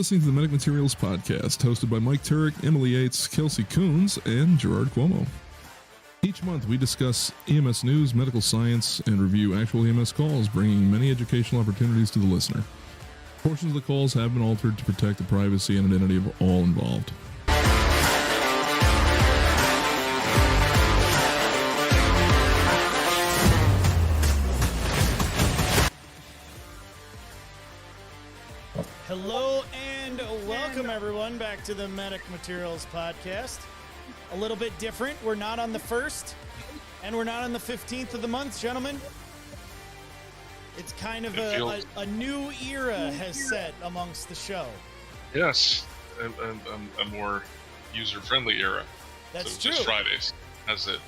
listening to the Medic Materials Podcast, hosted by Mike Turek, Emily Yates, Kelsey Coons, and Gerard Cuomo. Each month, we discuss EMS news, medical science, and review actual EMS calls, bringing many educational opportunities to the listener. Portions of the calls have been altered to protect the privacy and identity of all involved. Hello and welcome everyone back to the Medic Materials Podcast. A little bit different. We're not on the 1st and we're not on the 15th of the month, gentlemen. It's kind of a new era has set amongst the show. Yes, a more user-friendly era. That's so true. Just Fridays. That's it.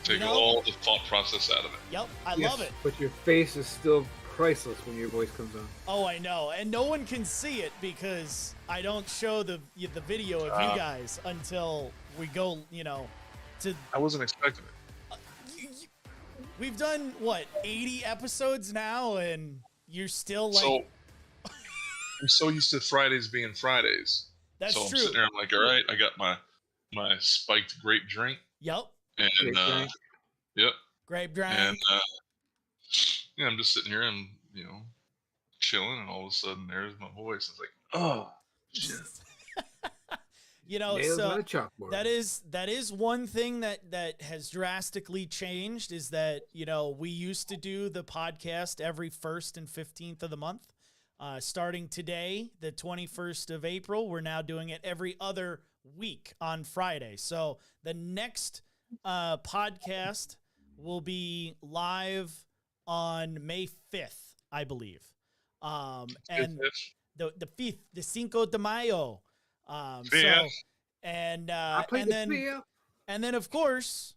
Take all the thought process out of it. Yep, I love it. But your face is still priceless when your voice comes on. Oh, I know. And no one can see it because I don't show the video of you guys until we go, to... I wasn't expecting it. We've done, 80 episodes now, and you're still like... So, I'm so used to Fridays being Fridays. That's so true. I'm sitting there, I'm like, all right, I got my spiked grape drink. Yep. And, yep. Grape drink. And, yeah, I'm just sitting here and, chilling, and all of a sudden there's my voice. It's like, oh, shit. Nails on a chalkboard. that is one thing that has drastically changed is that, we used to do the podcast every 1st and 15th of the month. Starting today, the 21st of April, we're now doing it every other week on Friday. So the next podcast will be live on May 5th, I believe. And the 5th, the Cinco de Mayo. And then of course,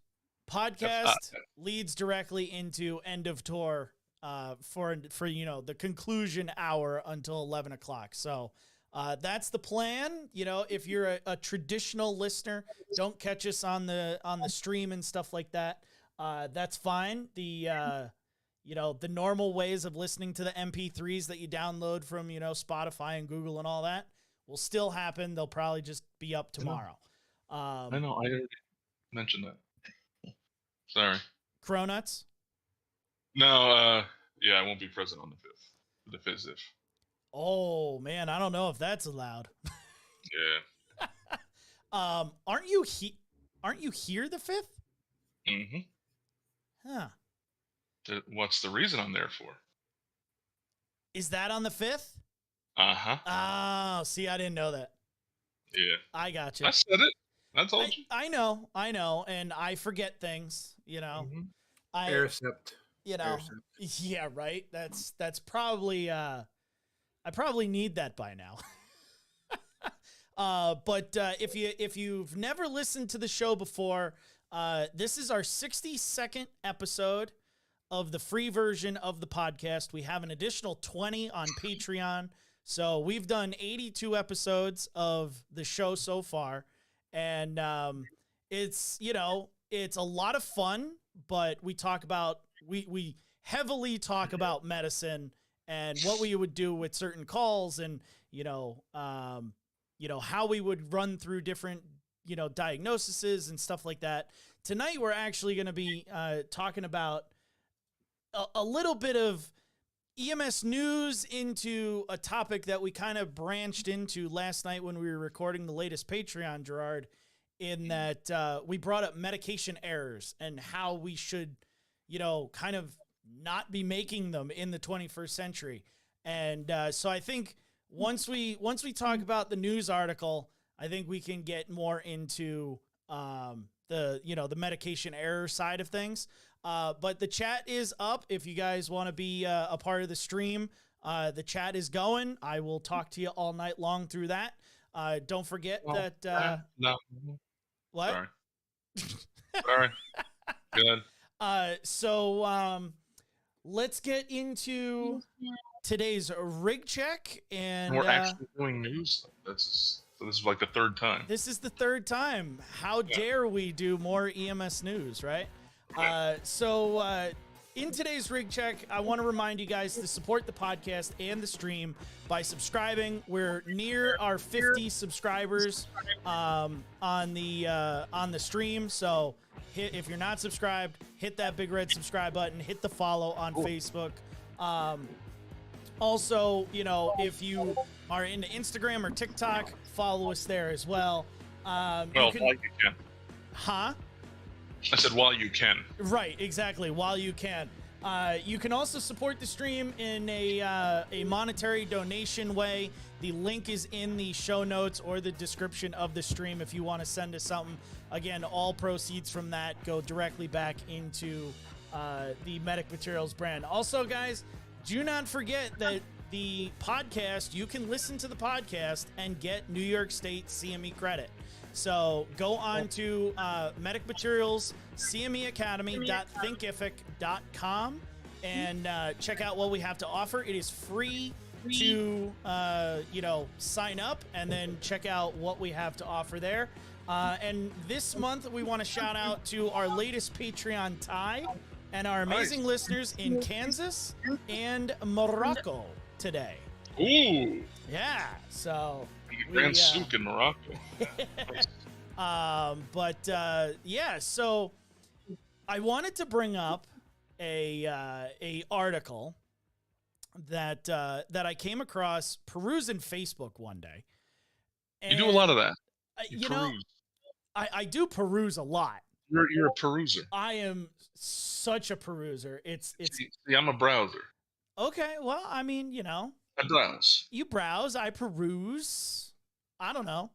podcast leads directly into end of tour for the conclusion hour until 11 o'clock. So that's the plan. If you're a traditional listener, don't catch us on the stream and stuff like that. That's fine. The normal ways of listening to the MP3s that you download from, Spotify and Google and all that will still happen. They'll probably just be up tomorrow. I know. I already mentioned that. Sorry. Cronuts? No, yeah, I won't be present on the 5th. The 5th. Oh, man, I don't know if that's allowed. Yeah. Aren't you here the 5th? Mm-hmm. Huh. What's the reason I'm there for? Is that on the 5th? Uh-huh. Oh, see, I didn't know that. Yeah. I got you. I said it. I told you. I know, and I forget things, Mm-hmm. Aircept. Yeah, right. That's probably I probably need that by now. But if you've never listened to the show before, this is our 62nd episode of the free version of the podcast. We have an additional 20 on Patreon. So we've done 82 episodes of the show so far. And it's a lot of fun, but we heavily talk about medicine and what we would do with certain calls and, how we would run through different, diagnoses and stuff like that. Tonight, we're actually going to be talking about a little bit of EMS news into a topic that we kind of branched into last night when we were recording the latest Patreon, Gerard, in that we brought up medication errors and how we should, kind of not be making them in the 21st century. And so I think once we talk about the news article, I think we can get more into the medication error side of things. But the chat is up. If you guys want to be a part of the stream, the chat is going. I will talk to you all night long through that. Don't forget that. No. What? Sorry. Good. So let's get into today's rig check. And we're actually doing news. So this is like the third time. This is the third time. How dare we do more EMS news, right? So in today's rig check, I want to remind you guys to support the podcast and the stream by subscribing. We're near our 50 subscribers on the stream. So if you're not subscribed, hit that big red subscribe button. Hit the follow on Facebook. Also, you know, if you are into Instagram or TikTok, follow us there as well. While you can. Huh? I said while you can. Right, exactly. While you can. You can also support the stream in a monetary donation way. The link is in the show notes or the description of the stream if you want to send us something. Again, all proceeds from that go directly back into the Medic Materials brand. Also, guys, do not forget that the podcast, you can listen to the podcast and get New York State CME credit. So go on to Medic Materials, CME Academy.thinkific.com and check out what we have to offer. It is free to, sign up and then check out what we have to offer there. And this month, we want to shout out to our latest Patreon tie and our amazing listeners in Kansas and Morocco today. Ooh. Yeah, so... Grand Souk in Morocco. So I wanted to bring up a article that I came across perusing Facebook one day. And, you do a lot of that. I do peruse a lot. You're a peruser. I am such a peruser. It's See, I'm a browser. Okay, well, I mean, you know. I browse. You browse, I peruse. I don't know.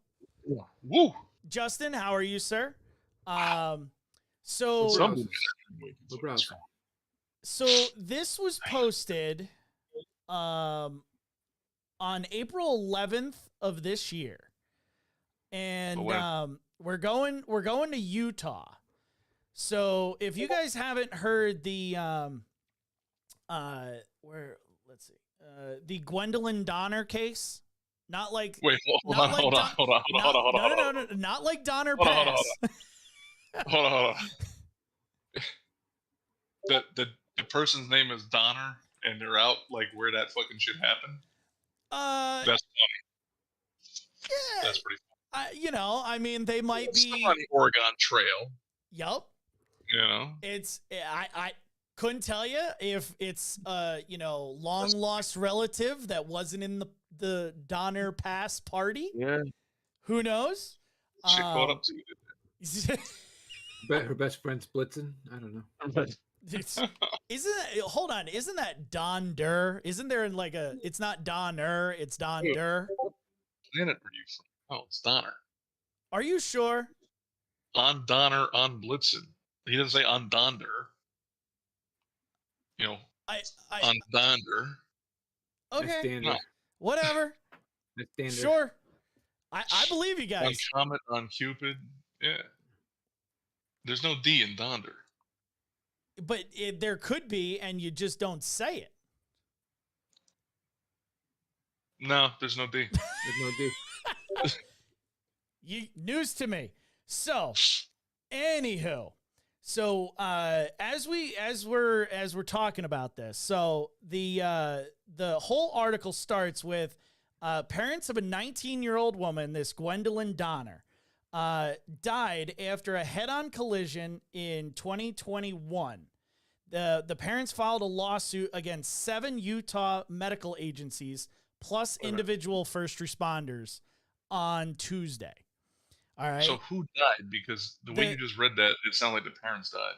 Yeah. Woo! Justin, how are you, sir? So this was posted on April 11th of this year. And we're going to Utah. So if you guys haven't heard the the Gwendolyn Donner case, not like hold on. No, not like Donner Pass. Hold on. The person's name is Donner, and they're out like where that fucking shit happened. That's funny. Yeah, that's pretty funny. I mean, they might be on the Oregon Trail. Yup. You know, I couldn't tell you if it's long lost relative that wasn't in the Donner Pass party. Yeah. Who knows? She caught up to you. Bet her best friend's blitzing. I don't know. Hold on, isn't that Don Durr? Isn't there it's not Donner, it's Don Durr? Planet are you from? Oh, it's Donner. Are you sure? On Donner, on Blitzen. He doesn't say on Donder. You know, on Donder. Okay. Whatever. Sure. I believe you guys. On Comet, on Cupid. Yeah. There's no D in Donder. But there could be, and you just don't say it. No, there's no D. There's no D. News to me. So, anywho, as we're talking about this, so the whole article starts with parents of a 19-year-old woman, this Gwendolyn Donner, died after a head-on collision in 2021. The parents filed a lawsuit against 7 Utah medical agencies plus individual first responders on Tuesday. All right. So who died? Because the way you just read that, it sounded like the parents died.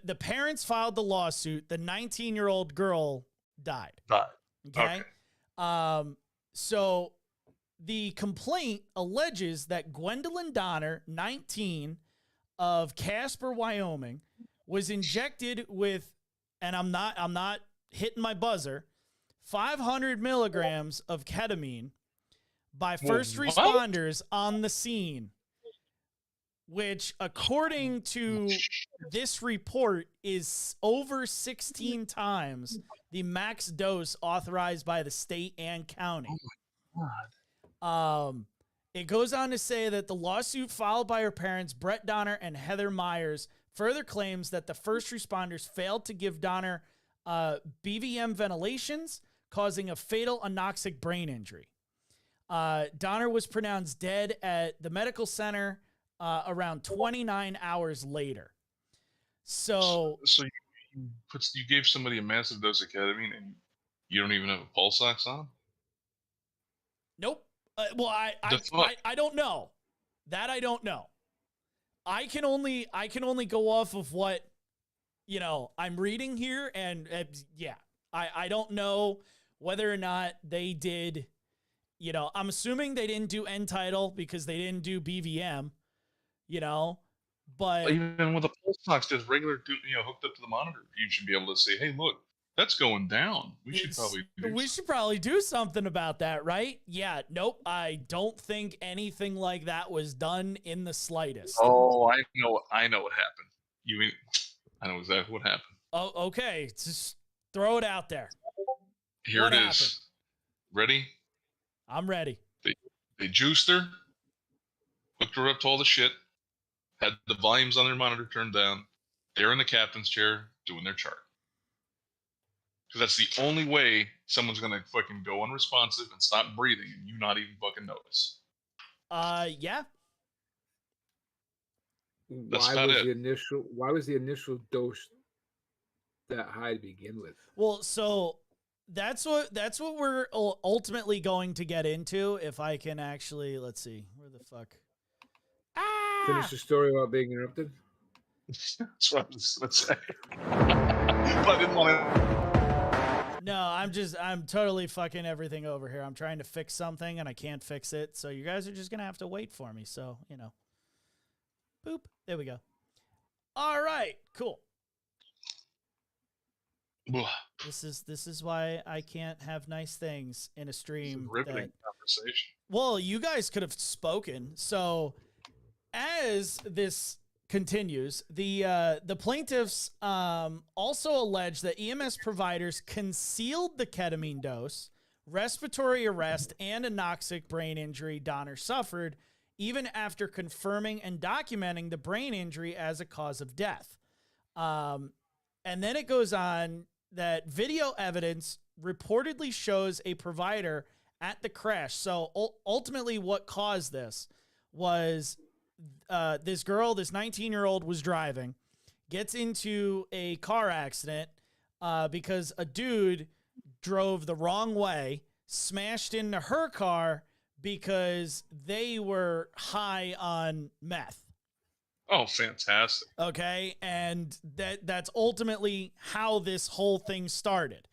The parents filed the lawsuit. The 19-year-old girl died. Okay. So the complaint alleges that Gwendolyn Donner, 19, of Casper, Wyoming, was injected with, and I'm not hitting my buzzer, 500 milligrams of ketamine by first responders on the scene, which, according to this report, is over 16 times the max dose authorized by the state and county. Oh my God. It goes on to say that the lawsuit filed by her parents, Brett Donner and Heather Myers, further claims that the first responders failed to give Donner BVM ventilations, causing a fatal anoxic brain injury. Donner was pronounced dead at the medical center around 29 hours later. So you gave somebody a massive dose of ketamine and you don't even have a pulse ox on? Nope. Well, I don't know. That I don't know. I can only go off of what, I'm reading here, and I don't know whether or not they did. I'm assuming they didn't do end tidal because they didn't do BVM. But even with a pulse ox, just regular, hooked up to the monitor, you should be able to say, "Hey, look, that's going down. We should probably do something about that, right?" Yeah. Nope. I don't think anything like that was done in the slightest. Oh, I know what happened. I know exactly what happened. Oh, okay. Just throw it out there. Here what it happened? is. Ready? I'm ready. They juiced her, hooked her up to all the shit, had the volumes on their monitor turned down. They're in the captain's chair doing their chart. Because that's the only way someone's going to fucking go unresponsive and stop breathing and you not even fucking notice. Yeah. Why was the initial dose that high to begin with? Well, so that's what we're ultimately going to get into. If I can actually, let's see, where the fuck? Finish the story without being interrupted. That's what I was going to say. But I didn't want to. No, I'm totally fucking everything over here. I'm trying to fix something and I can't fix it. So you guys are just going to have to wait for me. So, boop. There we go. All right, cool. This is why I can't have nice things in a stream. Riveting conversation. Well, you guys could have spoken. So as this continues, the plaintiffs also allege that EMS providers concealed the ketamine dose, respiratory arrest, and anoxic brain injury Donner suffered, even after confirming and documenting the brain injury as a cause of death. And then it goes on that video evidence reportedly shows a provider at the crash. So ultimately what caused this was this girl, this 19-year-old, was driving, gets into a car accident because a dude drove the wrong way, smashed into her car because they were high on meth. Oh, fantastic. Okay, and that's ultimately how this whole thing started.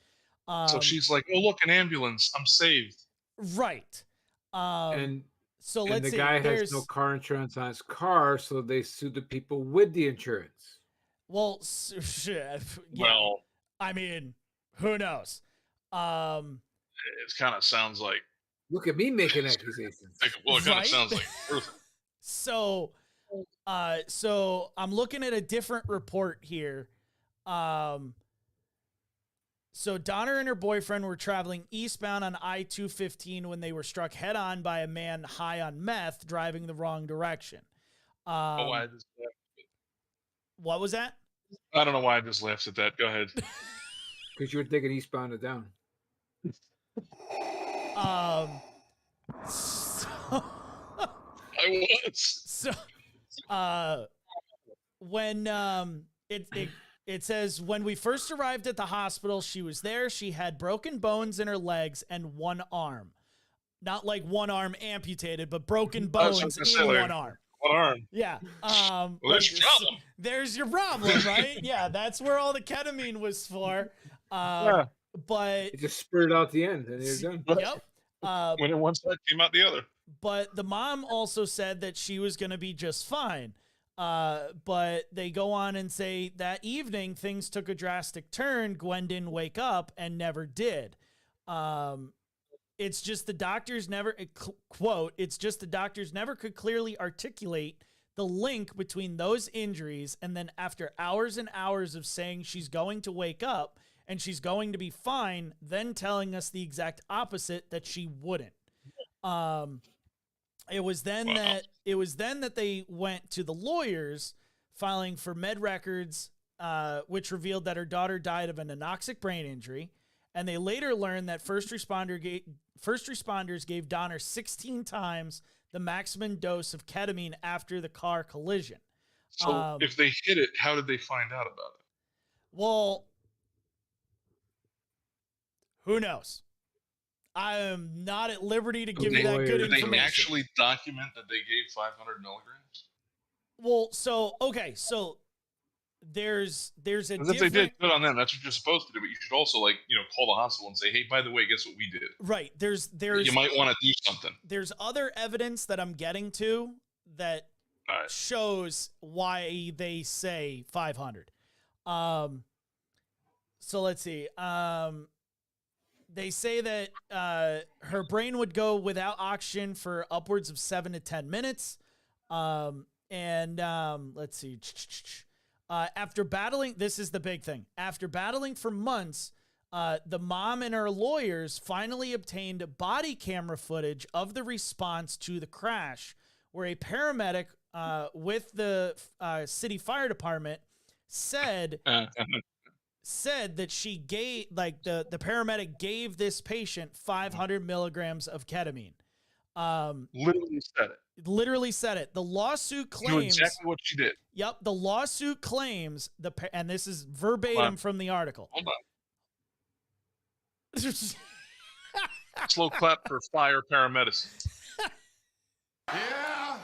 So she's like, "Oh, look, an ambulance. I'm saved." Right. And so and let's the see. guy has no car insurance on his car, so they sued the people with the insurance. Well, yeah. Well, I mean, who knows? It kind of sounds like. Look at me making accusations. Well, it kind of sounds like. So I'm looking at a different report here. So Donner and her boyfriend were traveling eastbound on I-215 when they were struck head on by a man high on meth driving the wrong direction. I just laughed. What was that? I don't know why I just laughed at that. Go ahead. Because you were thinking eastbound or down. I was. So, when it says, when we first arrived at the hospital, she was there. She had broken bones in her legs and one arm. Not like one arm amputated, but broken bones in one arm. One arm. Yeah. Well, there's your problem. There's your problem, right? Yeah, that's where all the ketamine was for. Yeah. But it just spurted out the end and you're done. Yep. When in one side came out the other. But the mom also said that she was going to be just fine. But they go on and say that evening things took a drastic turn. Gwen didn't wake up and never did. It's just the doctors never, quote, it's just the doctors never could clearly articulate the link between those injuries. And then after hours and hours of saying she's going to wake up and she's going to be fine, then telling us the exact opposite, that she wouldn't. It was then that they went to the lawyers filing for med records, which revealed that her daughter died of an anoxic brain injury. And they later learned that first responders gave Donner 16 times the maximum dose of ketamine after the car collision. So if they hit it, how did they find out about it? Well, who knows? I am not at liberty to give you that good information. Did they actually document that they gave 500 milligrams? Well, so there's a different... If they did, good on them. That's what you're supposed to do. But you should also call the hospital and say, hey, by the way, guess what we did? Right. There's you might want to do something. There's other evidence that I'm getting to that shows why they say 500. So let's see. They say that her brain would go without oxygen for upwards of 7 to 10 minutes. Let's see. After battling, this is the big thing. After battling for months, the mom and her lawyers finally obtained body camera footage of the response to the crash, where a paramedic with the city fire department said that she gave, the paramedic gave this patient 500 milligrams of ketamine. Literally said it. The lawsuit claims... You know exactly what she did. Yep. The lawsuit claims, and this is verbatim from the article. Hold on. Slow clap for fire paramedicine. Yeah.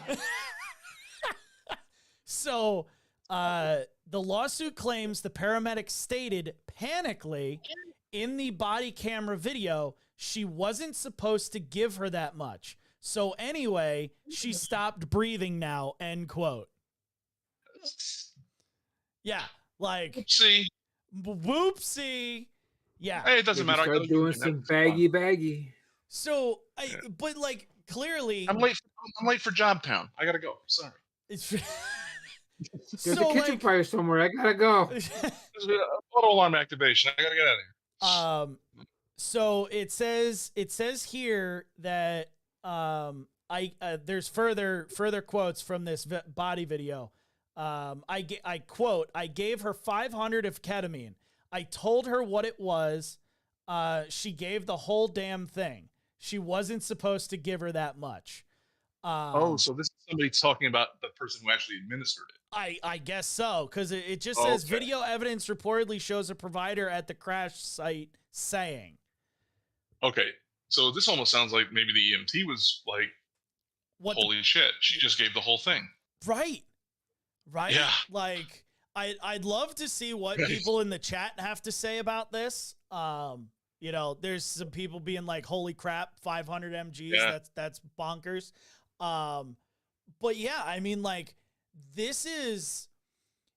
So, the lawsuit claims the paramedic stated panically in the body camera video she wasn't supposed to give her that much. So anyway, she stopped breathing now, end quote. Yeah, like... Whoopsie. Yeah. Hey, it doesn't matter. Start doing some baggy. So, but clearly... I'm late for Job Town. I gotta go. Sorry. There's a kitchen fire somewhere. I gotta go. There's an auto alarm activation. I gotta get out of here. So it says here that there's further quotes from this body video. I quote, "I gave her 500 of ketamine. I told her what it was. She gave the whole damn thing. She wasn't supposed to give her that much." So this is somebody talking about the person who actually administered it. I guess so, because it just says video evidence reportedly shows a provider at the crash site saying. Okay, so this almost sounds like maybe the EMT was like, holy shit, she just gave the whole thing. Right. Yeah. Like, I'd love to see what people in the chat have to say about this. There's some people being like, holy crap, 500 mgs, yeah. that's bonkers. But yeah, I mean, this is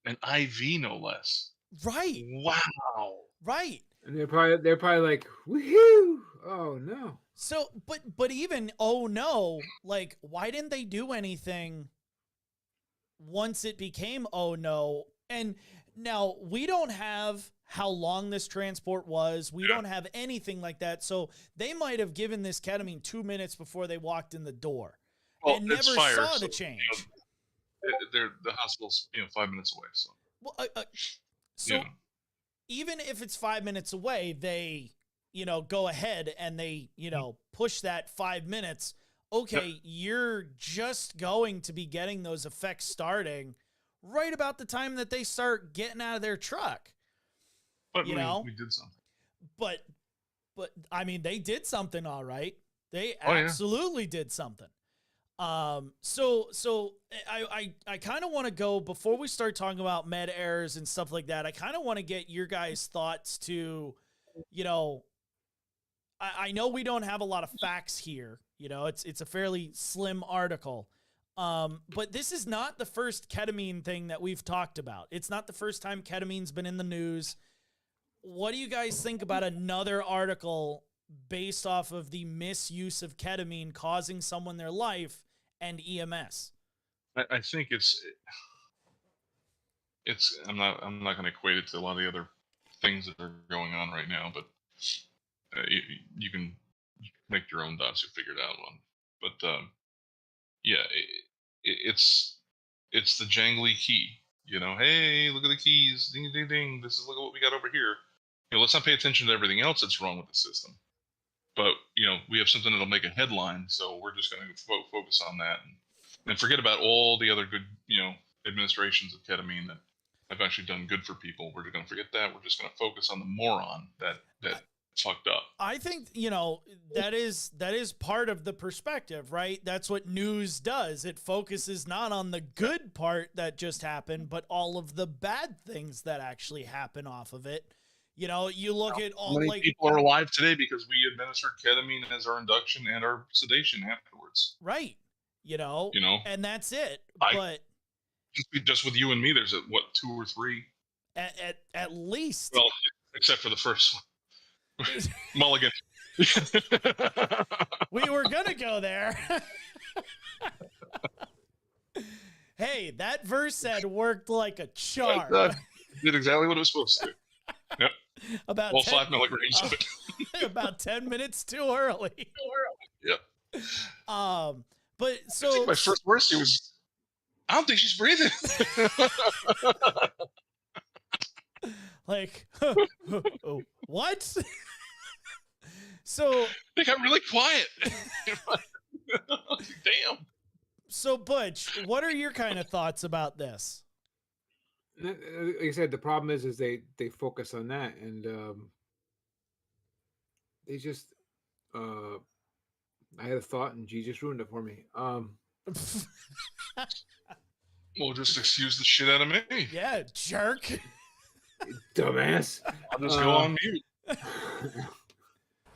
an IV, no less. Right. Wow. Right. And they're probably like, woohoo! Oh no. So, but even oh no, why didn't they do anything once it became oh no? And now we don't have how long this transport was. We don't have anything like that. So they might have given this ketamine 2 minutes before they walked in the door and never saw the change. The hospital's 5 minutes away. So. Well, even if it's 5 minutes away, they, go ahead and they, push that 5 minutes. Okay, you're just going to be getting those effects starting right about the time that they start getting out of their truck. But we did something. But I mean, they did something, all right. They absolutely did something. So I kind of want to go, before we start talking about med errors and stuff like that, I kind of want to get your guys' thoughts to, I know we don't have a lot of facts here, it's a fairly slim article. But this is not the first ketamine thing that we've talked about. It's not the first time ketamine's been in the news. What do you guys think about another article based off of the misuse of ketamine causing someone their life and EMS? I think it's I'm not going to equate it to a lot of the other things that are going on right now, but you can make your own dots. You'll figure it out one. But it's the jangly key. Hey, look at the keys, ding, ding, ding. Look at what we got over here. Let's not pay attention to everything else that's wrong with the system. But we have something that'll make a headline, so we're just going to focus on that and forget about all the other good, administrations of ketamine that have actually done good for people. We're going to forget that. We're just going to focus on the moron that fucked up. I think, that is part of the perspective, right? That's what news does. It focuses not on the good part that just happened, but all of the bad things that actually happen off of it. You look at all many people are alive today because we administered ketamine as our induction and our sedation afterwards. Right. And that's it. But just with you and me, there's 2 or 3 at least. Well, except for the first one. Mulligan. We were gonna go there. Hey, that verse said worked like a charm. Did exactly what it was supposed to do. Yep. About 5 milligrams of it. About 10 minutes too early. Yep. But so I think my first verse was, I don't think she's breathing. Like, what? So I think I'm really quiet. Damn. So Butch, what are your kind of thoughts about this? Like I said, the problem is they focus on that, and they just I had a thought and G just ruined it for me. Well, just excuse the shit out of me. Yeah, jerk. Dumbass. I'll just go on mute.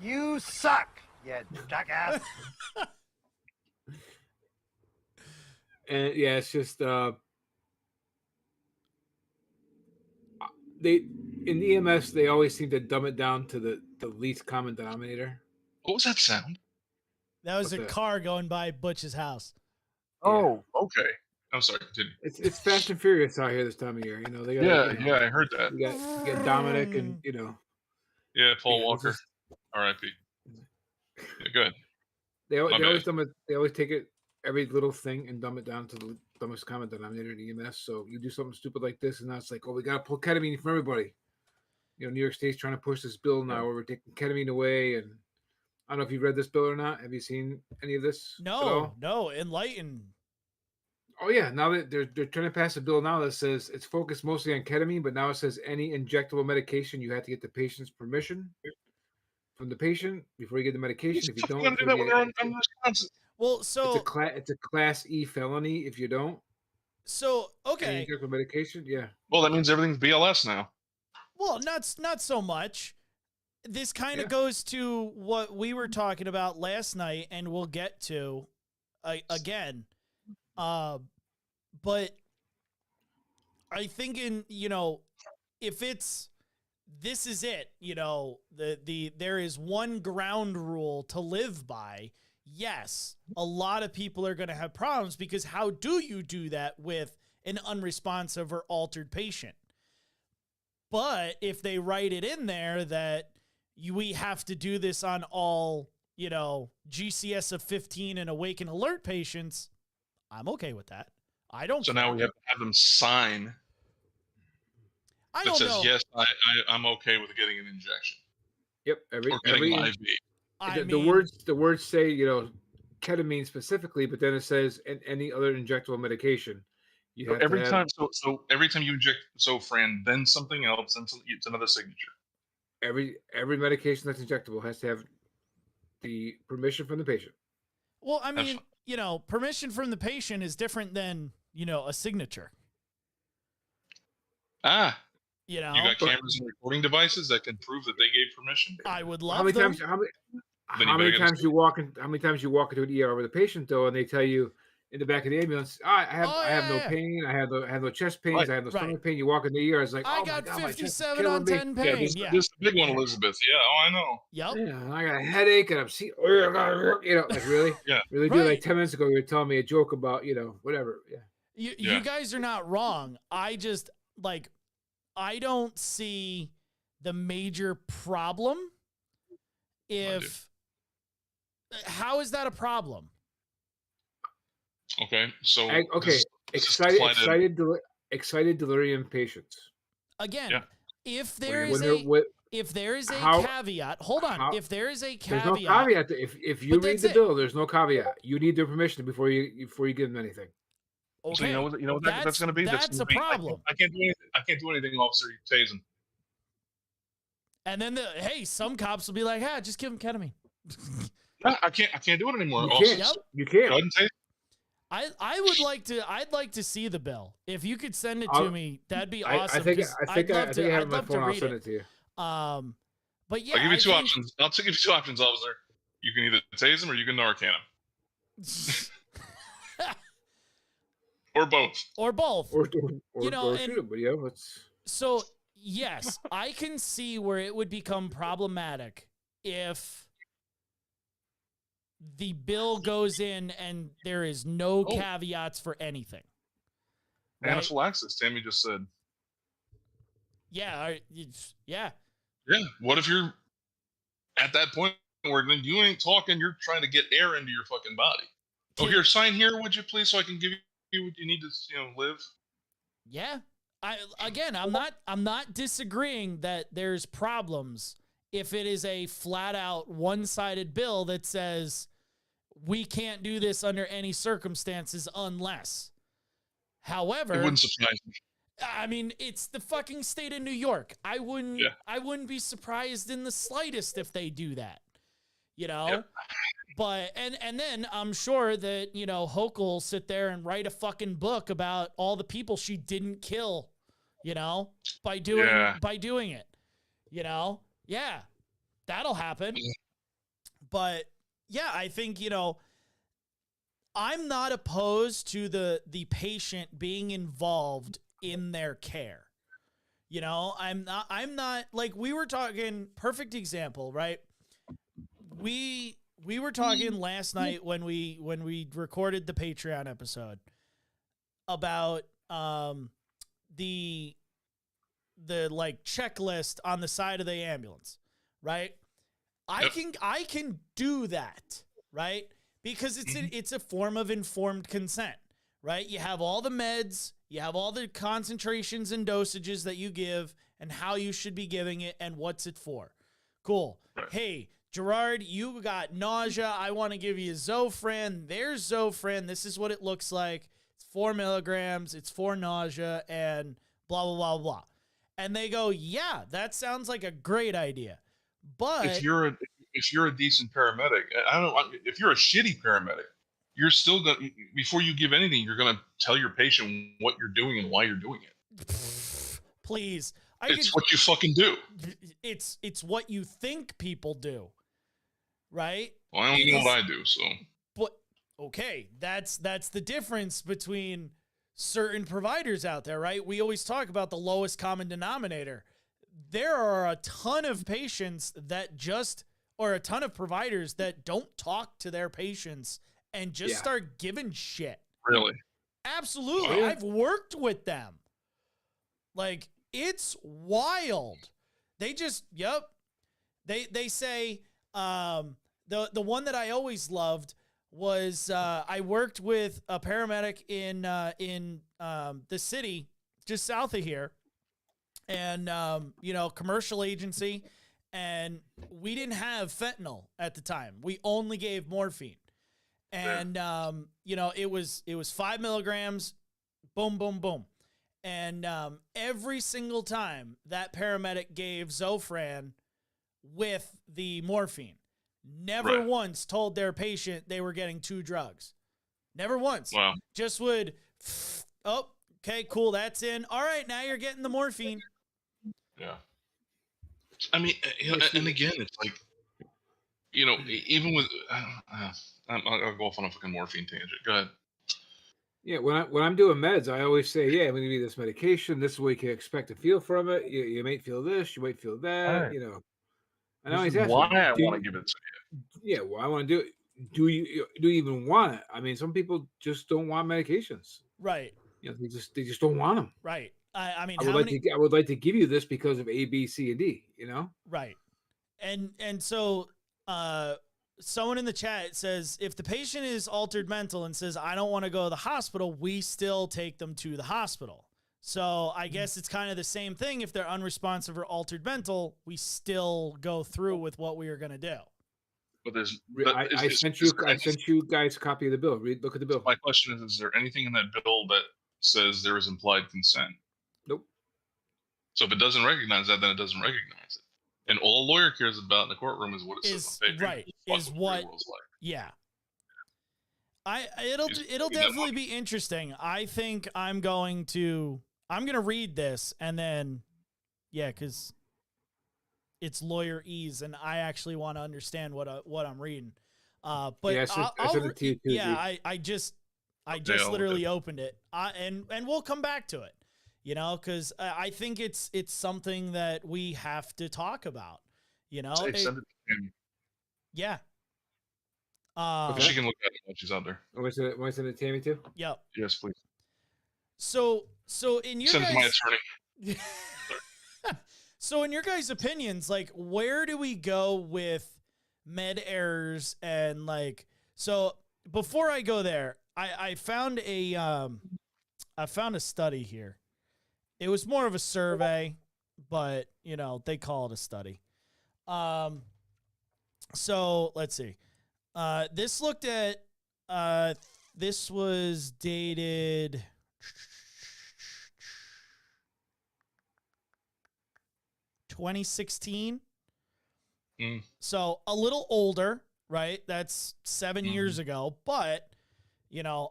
You suck, you jackass. And yeah, it's just they in EMS they always seem to dumb it down to the least common denominator. What was that sound? That was What's a that? car going by Butch's house. Oh, okay. I'm sorry. Continue. It's Fast and Furious out here this time of year. They got Yeah, I heard that. You got Dominic and Yeah, Paul yeah, Walker. R.I.P. Yeah, good. They My always bad. they always take it every little thing and dumb it down to the dumbest common denominator in EMS. So you do something stupid like this, and now it's like, oh, we got to pull ketamine from everybody. New York State's trying to push this bill now where we're taking ketamine away, and I don't know if you've read this bill or not. Have you seen any of this? at all? No, enlighten. Oh yeah, now that they're trying to pass a bill now that says it's focused mostly on ketamine, but now it says any injectable medication you have to get the patient's permission from the patient before you get the medication. If you don't, do that when they're in Wisconsin. Well, so it's a class E felony if you don't. So okay. Any injectable medication, yeah. Well, that means everything's BLS now. Well, not so much. This kind of goes to what we were talking about last night, and we'll get to again. But I think if this is it, there is one ground rule to live by. Yes, a lot of people are going to have problems because how do you do that with an unresponsive or altered patient? But if they write it in there that we have to do this on all, GCS of 15 and awake and alert patients, I'm okay with that. I don't. So now we have to have them sign. That says yes, I'm okay with getting an injection. Yep, every IV. The words say ketamine specifically, but then it says any other injectable medication. You have every time. So every time you inject Zofran, then something else, and it's another signature. Every medication that's injectable has to have the permission from the patient. Well, I mean, permission from the patient is different than a signature. You got cameras and recording devices that can prove that they gave permission. I would love. How many times you walk into an ER with a patient though, and they tell you in the back of the ambulance, I have no pain, I have no chest pains, I have no stomach pain. You walk in the ER, it's like, I got 57 on 10 pain. This is the big one, Elizabeth. Yeah, I know. Yep. Yeah, I got a headache and I'm like really, really. Do like 10 minutes ago, you were telling me a joke about whatever. Yeah. You guys are not wrong. I just I don't see the major problem. How is that a problem? Okay, so excited excited delirium patients. Again, Yeah. if there When is they're a with, if there is a how- caveat, hold on. how- If there is a there's no caveat, caveat. If you But read that's the it. bill, there's no caveat. You need their permission before you give them anything. okay, So you know what that's going to be. That's gonna a be, problem. I can't do anything. I can't do anything, officer. You tase him. And then some cops will be like, just give him ketamine. No, I can't do it anymore. You officer. can't. Yep. You Go can't. ahead and tase. I'd like to see the bill. If you could send it to me, that'd be awesome. I think 'cause I think I'd I think I have I'd my love to phone. I'll read send it to you. But yeah, I'll give you I two think- options. I'll give you two options, officer. You can either tase him or you can Narcan him, or both. or both. Or You know, or and- shoot 'em, but yeah, let's. So, yes, I can see where it would become problematic if the bill goes in and there is no Oh. caveats for anything. Right? Anaphylaxis. Tammy just said. Yeah, yeah. Yeah. What if you're at that point where you ain't talking, you're trying to get air into your fucking body? Oh, here, sign here, would you please, so I can give you what you need to, live. Yeah. I'm not disagreeing that there's problems if it is a flat out one-sided bill that says we can't do this under any circumstances unless. It However, wouldn't surprise me. I mean, it's the fucking state of New York. I wouldn't be surprised in the slightest if they do that. You know? Yep. But and then I'm sure that, Hochul will sit there and write a fucking book about all the people she didn't kill, by doing it. Yeah. That'll happen. But yeah, I think, I'm not opposed to the patient being involved in their care. I'm not like we were talking, perfect example, right? We were talking last night when we recorded the Patreon episode about the like checklist on the side of the ambulance, right? I can do that, right? Because it's a form of informed consent, right? You have all the meds, you have all the concentrations and dosages that you give and how you should be giving it and what's it for. Cool. Right. Hey, Gerard, you got nausea. I want to give you Zofran. There's Zofran. This is what it looks like. It's 4 milligrams. It's for nausea and blah, blah, blah, blah. And they go, yeah, that sounds like a great idea. But If you're a decent paramedic, if you're a shitty paramedic, you're still going to, before you give anything, you're going to tell your patient what you're doing and why you're doing it. Please. It's what you fucking do. It's what you think people do. Right? Well, I don't know what I do, so. But okay, that's the difference between certain providers out there, right? We always talk about the lowest common denominator. There are a ton of patients or a ton of providers that don't talk to their patients and just start giving shit. Really? Absolutely. Wow. I've worked with them. Like, it's wild. They just, They say, the one that I always loved was, I worked with a paramedic in the city just south of here, and, commercial agency, and we didn't have fentanyl at the time. We only gave morphine. And, it was 5 milligrams, boom, boom, boom. And every single time that paramedic gave Zofran with the morphine, never once told their patient they were getting 2 drugs. Never once. Wow. Just would, oh, okay, cool, that's in. All right, now you're getting the morphine. Yeah. I mean, and again, it's like, even with, I'll go off on a fucking morphine tangent. Go ahead. Yeah, when I'm doing meds, I always say, I'm going to give you this medication. This is what you can expect to feel from it. You might feel this, you might feel that, Right. And I always ask why them, I want to give it to you. Yeah, well, I want to do it. Do you even want it? I mean, some people just don't want medications. Right. They just don't want them. Right. I mean, I would like to give you this because of A, B, C, and D. Right. And so, someone in the chat says, if the patient is altered mental and says, I don't want to go to the hospital, we still take them to the hospital. So I guess it's kind of the same thing. If they're unresponsive or altered mental, we still go through with what we are going to do. But there's. I sent you guys a copy of the bill. Look at the bill. My question is there anything in that bill that says there is implied consent? Nope. So if it doesn't recognize that, then it doesn't recognize it. And all a lawyer cares about in the courtroom is what it says on paper. Right. Is what. Yeah. It'll definitely be interesting. I think I'm going to read this and then, yeah, because it's lawyer ease, and I actually want to understand what I'm reading. But yeah, I sent it to you too. Yeah, I just literally opened it, and we'll come back to it, because I think it's something that we have to talk about. Send it to him. Yeah. She can look at it when she's out there. Want to send it to Tammy too? Yep. Yes, please. So in your send it to my attorney. So in your guys' opinions, like, where do we go with med errors? And like, so before I go there, I found a study here. It was more of a survey, but they call it a study. So let's see. This looked at, this was dated 2016. So a little older, right? That's 7 years ago, but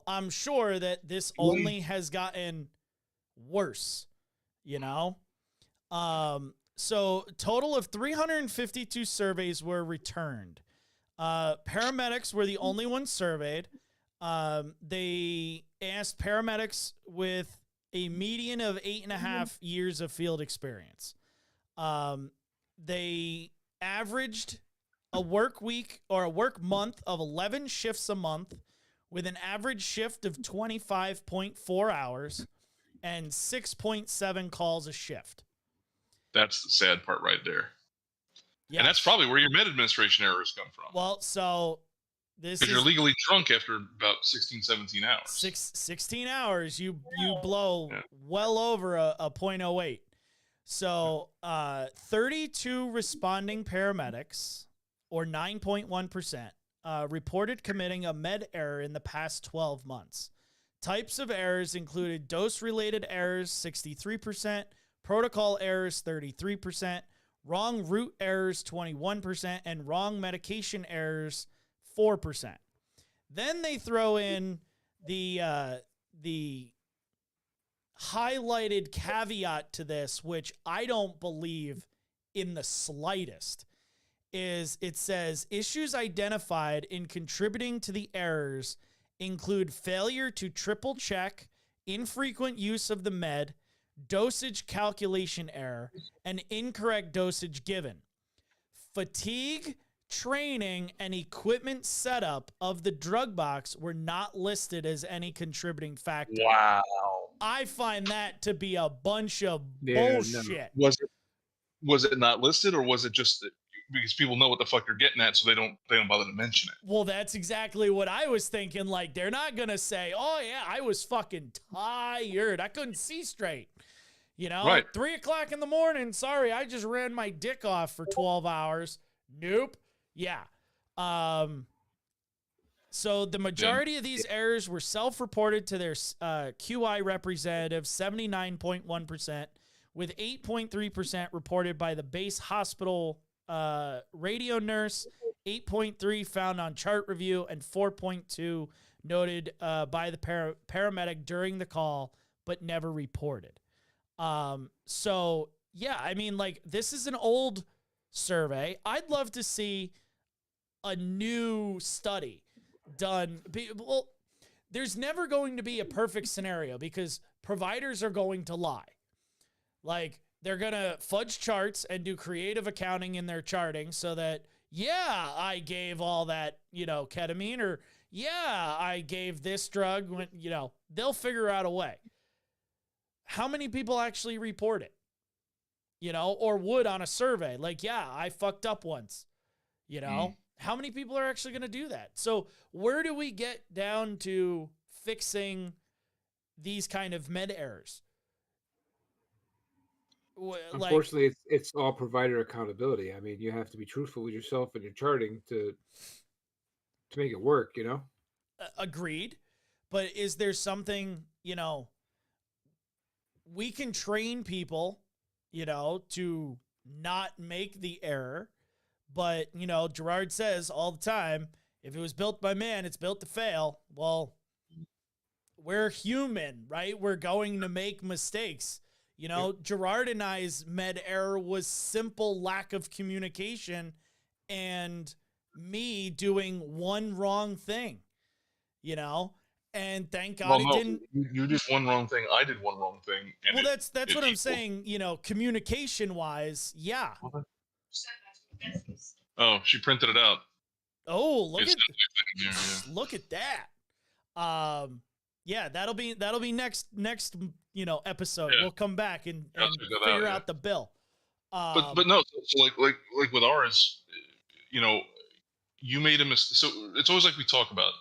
I'm sure that this only has gotten worse, so total of 352 surveys were returned. Paramedics were the only ones surveyed. They asked paramedics with a median of 8.5 years of field experience. They averaged a work week or a work month of 11 shifts a month with an average shift of 25.4 hours and 6.7 calls a shift. That's the sad part right there. Yeah. And that's probably where your med administration errors come from. Well, so this is... Because you're legally drunk after about 16, 17 hours. 16 hours, you blow well over a 0.08. So 32 responding paramedics, or 9.1%, reported committing a med error in the past 12 months. Types of errors included dose-related errors, 63%, protocol errors, 33%, wrong route errors, 21%, and wrong medication errors, 4%. Then they throw in the highlighted caveat to this, which I don't believe in the slightest, is it says issues identified in contributing to the errors include failure to triple check, infrequent use of the med, dosage calculation error, and incorrect dosage given. Fatigue, training, and equipment setup of the drug box were not listed as any contributing factor. Wow. I find that to be a bunch of bullshit. No. Was it not listed, or was it just that because people know what the fuck they're getting at, so they don't bother to mention it? Well, that's exactly what I was thinking. Like, they're not gonna say, "Oh yeah, I was fucking tired. I couldn't see straight." Right. 3 o'clock in the morning. Sorry, I just ran my dick off for 12 hours. Nope. Yeah. So the majority of these errors were self-reported to their QI representative, 79.1%, with 8.3% reported by the base hospital radio nurse, 8.3 found on chart review, and 4.2 noted by the paramedic during the call, but never reported. So yeah, I mean, like, this is an old survey. I'd love to see a new study done. Well, there's never going to be a perfect scenario because providers are going to lie. Like, they're going to fudge charts and do creative accounting in their charting so that, yeah, I gave all that, ketamine, or yeah, I gave this drug when, they'll figure out a way. How many people actually report it? Or would on a survey? Like, yeah, I fucked up once. How many people are actually going to do that? So where do we get down to fixing these kind of med errors? Like, Unfortunately, it's all provider accountability. I mean, you have to be truthful with yourself and your charting to make it work. You know. agreed. But is there something, we can train people, to not make the error. But, Gerard says all the time, if it was built by man, it's built to fail. Well, we're human, right? We're going to make mistakes. Gerard and I's med error was simple lack of communication and me doing one wrong thing, and thank God it didn't. You did one wrong thing. I did one wrong thing. And well, that's what I'm saying. Communication wise, yeah. Oh, she printed it out. Oh, look It's at yeah, yeah. look at that. Yeah, that'll be next episode. Yeah. We'll come back and I'll check that figure out, out the bill. But no, so like with ours, you made a mistake. So it's always like we talk about.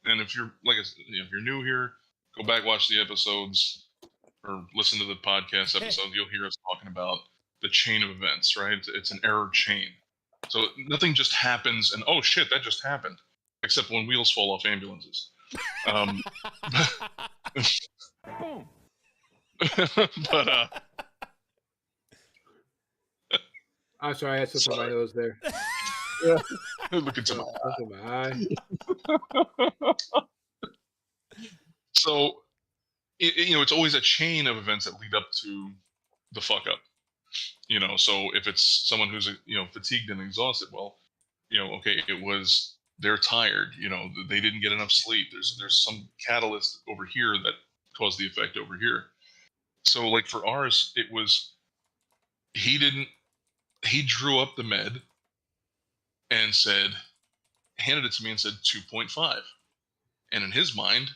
And if you're if you're new here, go back, watch the episodes, or listen to the podcast episode. You'll hear us talking about the chain of events, right? It's an error chain. So nothing just happens and oh shit, that just happened. Except when wheels fall off ambulances. Boom. But I'm sorry, I had something on my nose there. look into my Something in my eye. So it's always a chain of events that lead up to the fuck up. So if it's someone who's fatigued and exhausted, well, okay, it was they're tired. They didn't get enough sleep. There's some catalyst over here that caused the effect over here. So like for ours, it was he drew up the med and handed it to me and said 2.5, and in his mind,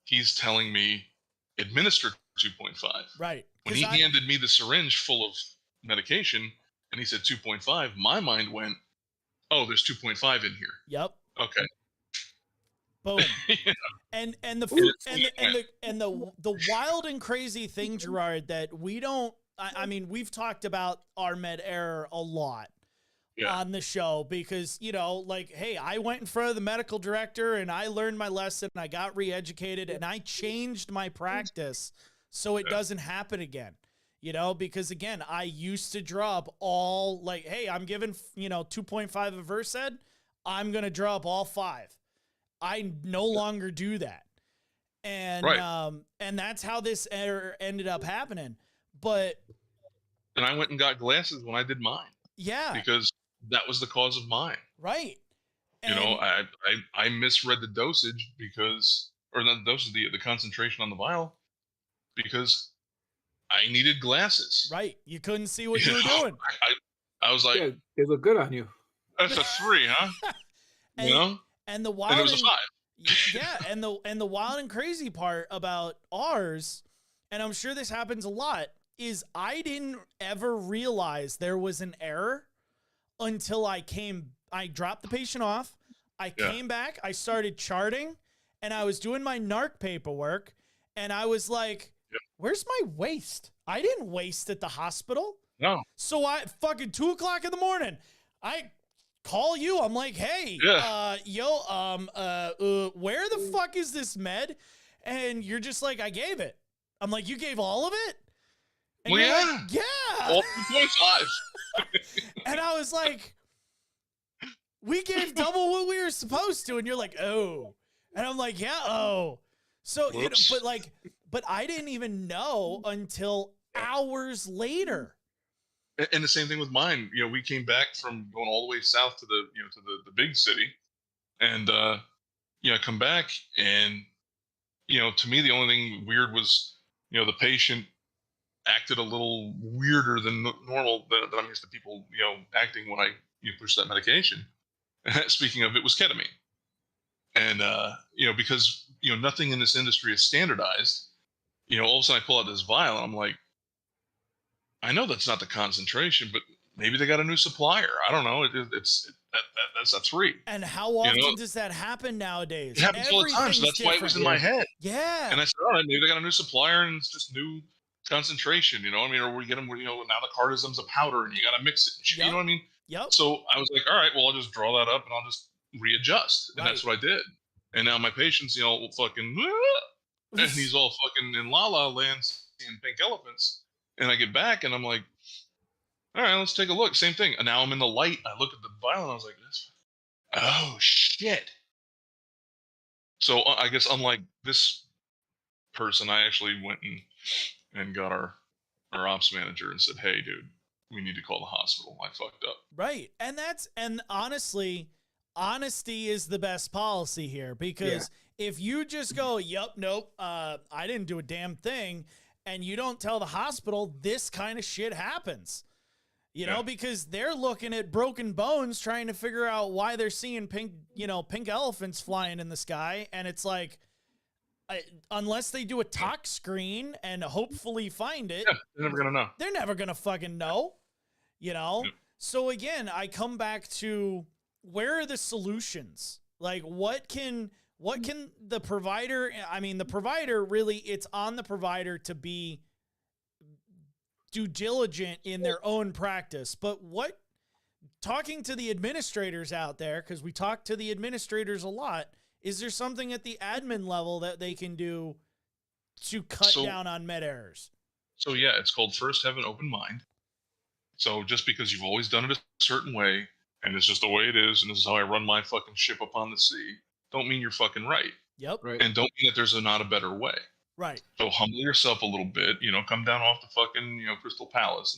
he's telling me administer 2.5. Right. When he handed me the syringe full of medication and he said 2.5, my mind went, oh, there's 2.5 in here. Yep. Okay. Boom. And the wild and crazy thing, Gerard, that we don't. I mean, we've talked about our med error a lot on the show because hey, I went in front of the medical director and I learned my lesson. I got re-educated and I changed my practice so it doesn't happen again. Because again, I used to draw up all hey, I'm given 2.5 of Versed, I'm gonna draw up all 5. I no longer do that. And and that's how this error ended up happening. But and I went and got glasses when I did mine. Yeah. Because that was the cause of mine. Right. And I misread the dosage or not the dosage, the concentration on the vial because I needed glasses. Right. You couldn't see what you were doing. I was like, yeah, they look good on you. That's a 3, huh? And the wild and it was a 5. Yeah, and the wild and crazy part about ours, and I'm sure this happens a lot, is I didn't ever realize there was an error until I dropped the patient off. I came back, I started charting, and I was doing my NARC paperwork, and I was like, where's my waste? I didn't waste at the hospital. No. So I fucking 2:00 in the morning, I call you. I'm like, hey, where the fuck is this med? And you're just like, I gave it. I'm like, you gave all of it? And well, you're yeah. like, yeah. All 2.5. And I was like, we gave double what we were supposed to. And you're like, oh. And I'm like, yeah, oh. So, but I didn't even know until hours later. And the same thing with mine. We came back from going all the way south to the the big city, and I come back, and to me the only thing weird was the patient acted a little weirder than normal that I'm used to people acting when I push that medication. Speaking of, it was ketamine, and because nothing in this industry is standardized. All of a sudden I pull out this vial, and I'm like, I know that's not the concentration, but maybe they got a new supplier. I don't know. That's a 3. And how often does that happen nowadays? It happens all the time. So that's why it was in my head. Yeah. And I said, all right, maybe they got a new supplier and it's just new concentration, you know what I mean? Or we get them, you know, now the cardism's a powder and you got to mix it. And shit, Yep. You know what I mean? Yep. So I was like, all right, well, I'll just draw that up and I'll just readjust. And that's Right. what I did. And now my patient's, you know, fucking, and he's all fucking in La La Land seeing pink elephants. And I get back and I'm like, all right, let's take a look. Same thing. And now I'm in the light. I look at the vial and I was like, oh shit. So I guess unlike this person, I actually went and got our ops manager and said, hey, dude, we need to call the hospital. I fucked up. Right. And honestly, honesty is the best policy here, because if you just go, yep, nope, I didn't do a damn thing, and you don't tell the hospital, this kind of shit happens. You know, because they're looking at broken bones trying to figure out why they're seeing pink elephants flying in the sky. And it's like, unless they do a tox screen and hopefully find it, they're never going to know. They're never going to fucking know, you know? Yep. So again, I come back to, where are the solutions? Like, what can the provider, I mean, the provider really, it's on the provider to be due diligent in their own practice. But talking to the administrators out there, because we talk to the administrators a lot, is there something at the admin level that they can do to cut down on med errors? So yeah, it's called first have an open mind. So just because you've always done it a certain way, and it's just the way it is, and this is how I run my fucking ship upon the sea, don't mean you're fucking right. Yep. Right. And don't mean that there's not a better way. Right. So humble yourself a little bit, you know, come down off the fucking, you know, Crystal Palace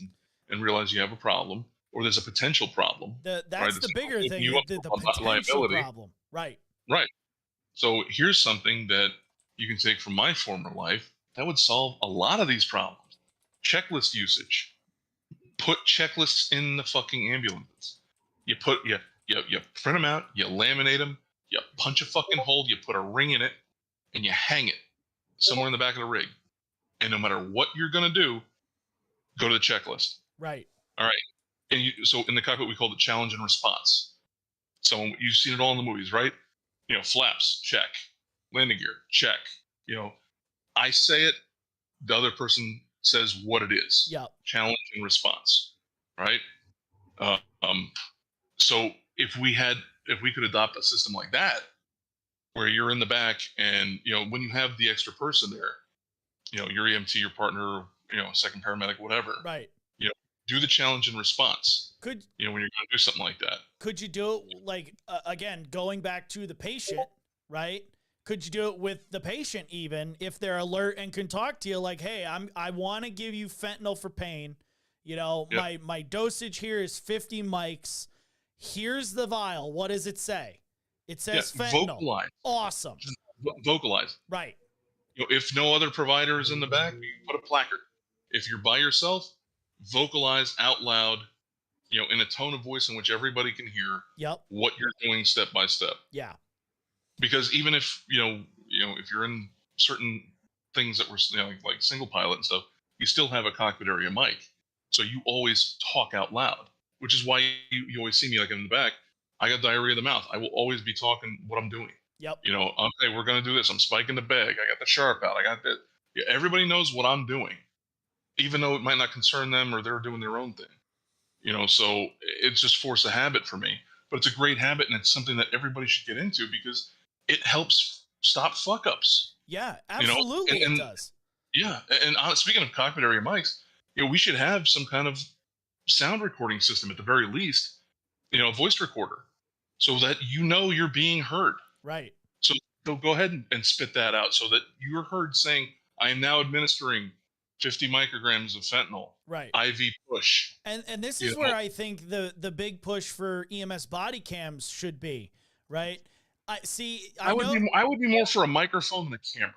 and realize you have a problem, or there's a potential problem. That's right? the bigger thing, You the about potential liability. problem. Right. Right. So here's something that you can take from my former life that would solve a lot of these problems. Checklist usage. Put checklists in the fucking ambulances. You print them out, you laminate them, you punch a fucking hole, you put a ring in it, and you hang it somewhere in the back of the rig. And no matter what you're going to do, go to the checklist. Right. All right. And so in the cockpit, we call it challenge and response. So you've seen it all in the movies, right? You know, flaps, check. Landing gear, check. You know, I say it, the other person says what it is. Yeah. Challenge and response, right? So if we could adopt a system like that, where you're in the back and, you know, when you have the extra person there, you know, your EMT, your partner, you know, second paramedic, whatever. Right. You know, do the challenge and response. When you're going to do something like that. Could you do it like, again, going back to the patient, right? Could you do it with the patient even if they're alert and can talk to you like, hey, I want to give you fentanyl for pain. You know, my dosage here is 50 mics. Here's the vial. What does it say? It says fentanyl. Vocalize. Awesome. Vocalize. Right. You know, if no other provider is in the back, you put a placard. If you're by yourself, vocalize out loud, you know, in a tone of voice in which everybody can hear what you're doing step by step. Yeah. Because even if, you know, if you're in certain things that were, you know, like single pilot and stuff, you still have a cockpit area mic. So you always talk out loud, which is why you always see me like in the back. I got diarrhea of the mouth. I will always be talking what I'm doing. Yep. You know, okay, we're going to do this. I'm spiking the bag. I got the sharp out. I got that. Yeah, everybody knows what I'm doing, even though it might not concern them or they're doing their own thing. You know, so it's just force a habit for me. But it's a great habit, and it's something that everybody should get into because it helps stop fuck ups. Yeah, absolutely, you know? And it does. Yeah, and speaking of cockpit area mics, you know, we should have some kind of sound recording system at the very least. You know, a voice recorder, so that you know you're being heard. Right. So go ahead and spit that out so that you're heard saying, I am now administering 50 micrograms of fentanyl. Right. IV push. And this is where I think the big push for EMS body cams should be, right? I would be more for a microphone than a camera.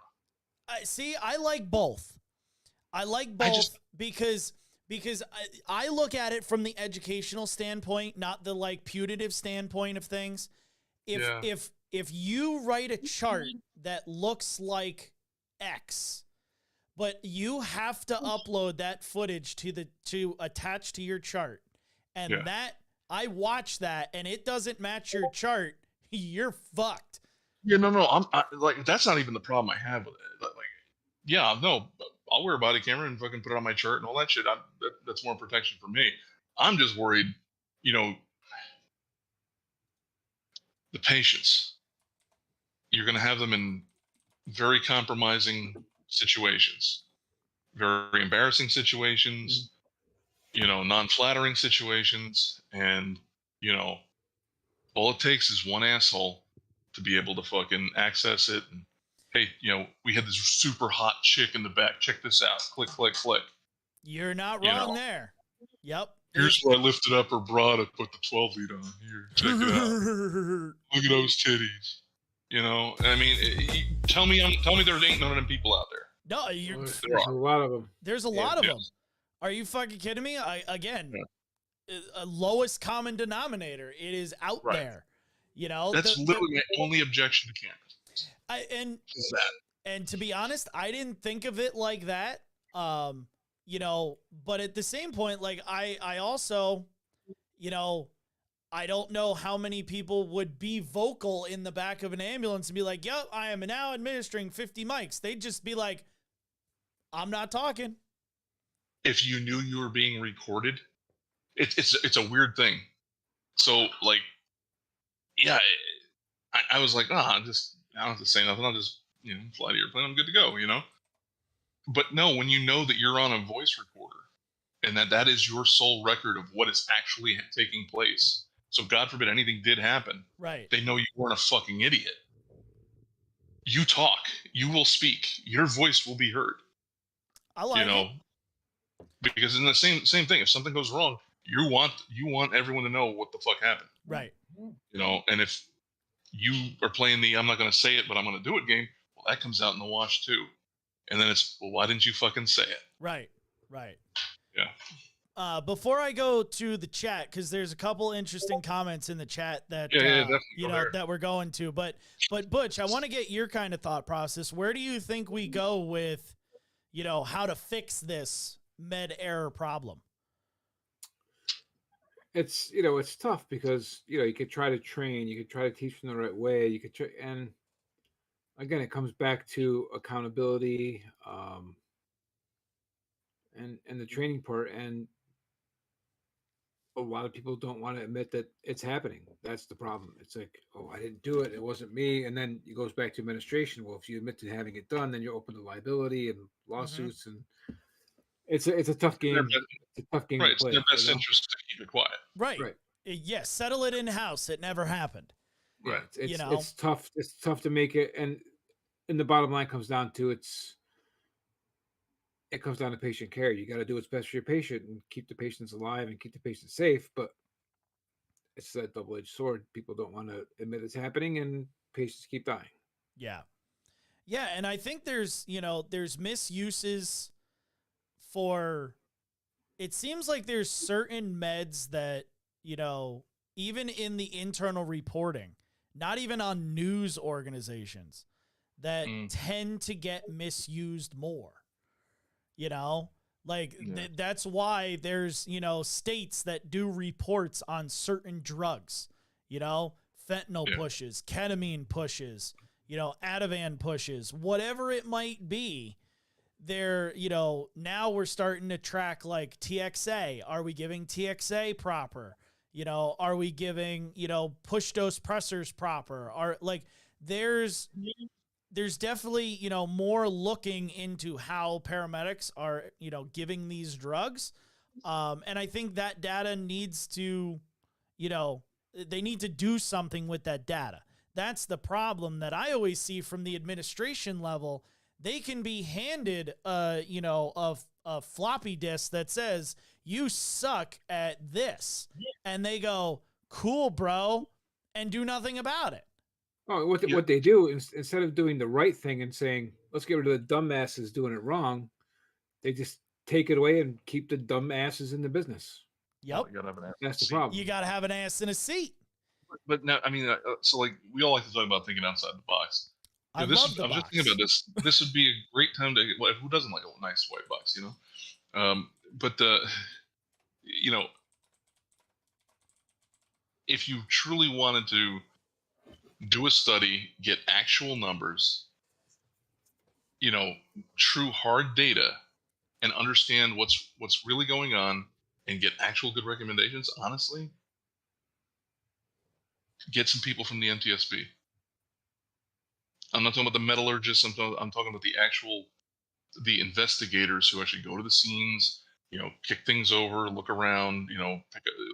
I like both. I like both because I look at it from the educational standpoint, not the like putative standpoint of things. If you write a chart that looks like X, but you have to upload that footage to attach to your chart, and that I watch that and it doesn't match your chart, you're fucked. Yeah, no, like that's not even the problem I have with it. Like, yeah, no, I'll wear a body camera and fucking put it on my chart and all that shit. That's more protection for me. I'm just worried, the patients. You're going to have them in very compromising situations, very embarrassing situations, non-flattering situations, and all it takes is one asshole to be able to fucking access it. And hey, we had this super hot chick in the back. Check this out. Click, click, click. You're not wrong there. Yep. Here's where I lifted up her bra to put the 12 lead on. Here, check it out. Look at those titties. I mean, tell me there ain't none of them people out there. No, there's a lot of them. There's a lot of them. Are you fucking kidding me? Lowest common denominator. It is out there. That's literally my only objection to cameras. And to be honest, I didn't think of it like that. But at the same point, like I also, I don't know how many people would be vocal in the back of an ambulance and be like, yep, I am now administering 50 mics. They'd just be like, I'm not talking. If you knew you were being recorded, it's a weird thing. So like, yeah, I was like, I don't have to say nothing. I'll just, fly to your plane. I'm good to go, But no, when you know that you're on a voice recorder and that is your sole record of what is actually taking place. So God forbid anything did happen. Right. They know you weren't a fucking idiot. You talk. You will speak. Your voice will be heard. I like it. Because in the same thing, if something goes wrong, you want everyone to know what the fuck happened. Right. And if you are playing the I'm not going to say it, but I'm going to do it game, well, that comes out in the wash too. And then it's, well, why didn't you fucking say it? Right. Yeah. Before I go to the chat, because there's a couple interesting comments in the chat that that we're going to, but Butch, I want to get your kind of thought process. Where do you think we go with, how to fix this med error problem? It's it's tough because you could try to train, you could try to teach them the right way, you could try, and again, it comes back to accountability, and the training part. And a lot of people don't want to admit that it's happening. That's the problem. It's like, oh, I didn't do it. It wasn't me. And then it goes back to administration. Well, if you admit to having it done, then you're open to liability and lawsuits. And it's a tough game. It's a tough game to play. It's their best interest to keep it quiet. Right. Yes. Settle it in house. It never happened. Right. It's tough. It's tough to make it. And the bottom line comes down to it comes down to patient care. You got to do what's best for your patient and keep the patients alive and keep the patients safe. But it's that double-edged sword. People don't want to admit it's happening, and patients keep dying. Yeah. Yeah. And I think there's misuses for, it seems like there's certain meds that, even in the internal reporting, not even on news organizations, that tend to get misused more. That's why there's, states that do reports on certain drugs, fentanyl pushes, ketamine pushes, Ativan pushes, whatever it might be. They're, now we're starting to track like TXA. Are we giving TXA proper? Are we giving, push dose pressors proper? There's definitely, more looking into how paramedics are, giving these drugs. And I think that data needs to, they need to do something with that data. That's the problem that I always see from the administration level. They can be handed, a floppy disk that says, you suck at this. And they go, cool, bro, and do nothing about it. Oh, what they do is, instead of doing the right thing and saying, let's get rid of the dumbasses doing it wrong, they just take it away and keep the dumbasses in the business. Yep. That's the problem. You got to have an ass in a seat. But now, I mean, so like we all like to talk about thinking outside the box. I love the box. I'm just thinking about this. This would be a great time to. Well, who doesn't like a nice white box, But if you truly wanted to do a study, get actual numbers, true hard data, and understand what's really going on and get actual good recommendations, honestly, get some people from the NTSB. I'm not talking about the metallurgists. I'm talking about the investigators who actually go to the scenes, kick things over, look around,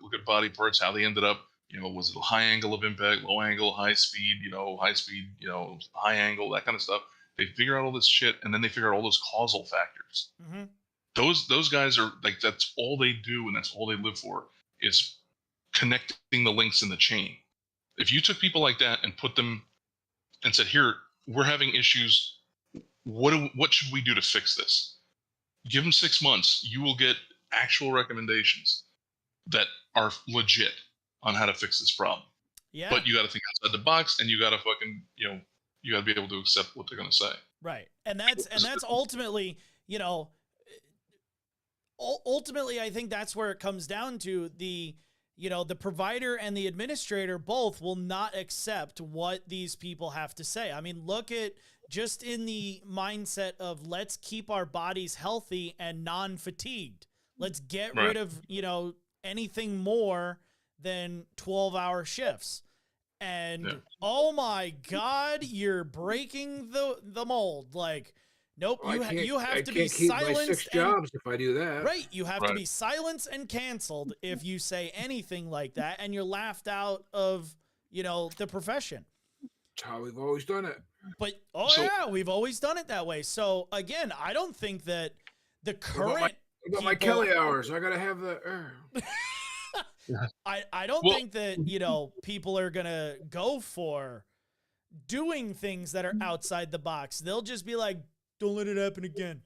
look at body parts, how they ended up, was it a high angle of impact, low angle, high speed, high angle, that kind of stuff. They figure out all this shit, and then they figure out all those causal factors. Mm-hmm. Those guys are like, that's all they do, and that's all they live for, is connecting the links in the chain. If you took people like that and put them and said, here, we're having issues, what should we do to fix this? Give them 6 months. You will get actual recommendations that are legit on how to fix this problem. Yeah. But you got to think outside the box, and you got to fucking, you got to be able to accept what they're going to say. Right. And that's ultimately, ultimately, I think that's where it comes down to. The provider and the administrator both will not accept what these people have to say. I mean, look at just in the mindset of let's keep our bodies healthy and non-fatigued. Let's get rid of, anything more than 12-hour shifts. And oh my God, you're breaking the mold. Like, nope, you have to be silenced. My 6 jobs if I do that. Right, you have to be silenced and canceled if you say anything like that, and you're laughed out of, the profession. That's how we've always done it. But we've always done it that way. So again, I don't think that the current my Kelly hours. I gotta have the. I don't think that people are gonna go for doing things that are outside the box. They'll just be like, don't let it happen again.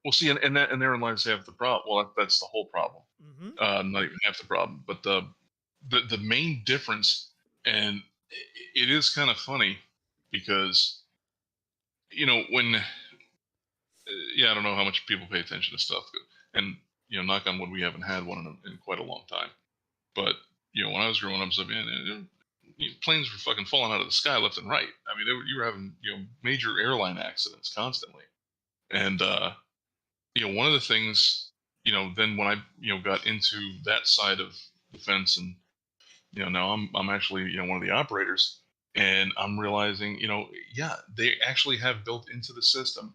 Well, see, and therein lies half the problem. Well, that's the whole problem. Mm-hmm. Not even half the problem, but the main difference, and it is kind of funny because, when, I don't know how much people pay attention to stuff, and knock on wood, we haven't had one in quite a long time. But when I was growing up, planes were fucking falling out of the sky left and right. I mean, you were having major airline accidents constantly, and one of the things, then when I got into that side of defense, and now I'm actually one of the operators, and I'm realizing they actually have built into the system.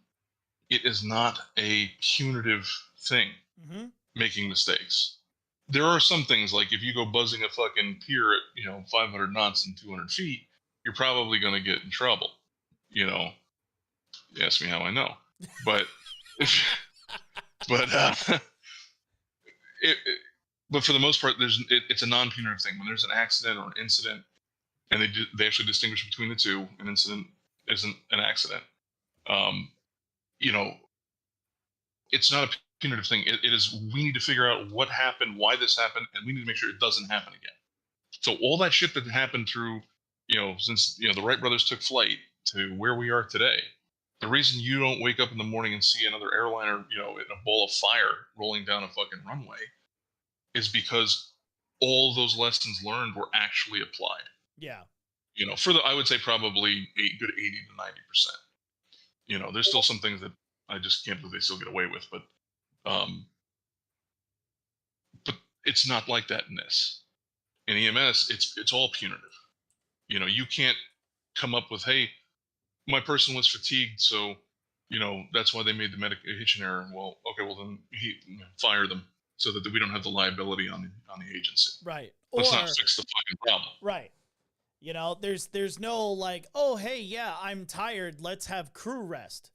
It is not a punitive thing. Mm-hmm. Making mistakes. There are some things, like if you go buzzing a fucking pier at 500 knots and 200 feet, you're probably going to get in trouble. You ask me how I know, but but for the most part, it's a non-punitive thing. When there's an accident or an incident, and they actually distinguish between the two. An incident isn't an accident. It's not a punitive thing. It is, we need to figure out what happened, why this happened, and we need to make sure it doesn't happen again. So all that shit that happened through, since the Wright brothers took flight to where we are today, the reason you don't wake up in the morning and see another airliner, in a ball of fire rolling down a fucking runway, is because all those lessons learned were actually applied. Yeah. I would say probably a good 80 to 90%. There's still some things that I just can't believe they still get away with, but it's not like that in this. In EMS, it's all punitive. You can't come up with, hey, my person was fatigued, so that's why they made the medication error. Well, okay, well then fire them so that we don't have the liability on the agency. Right. Let's not fix the fucking problem. Right. There's no like, oh hey, yeah, I'm tired, let's have crew rest.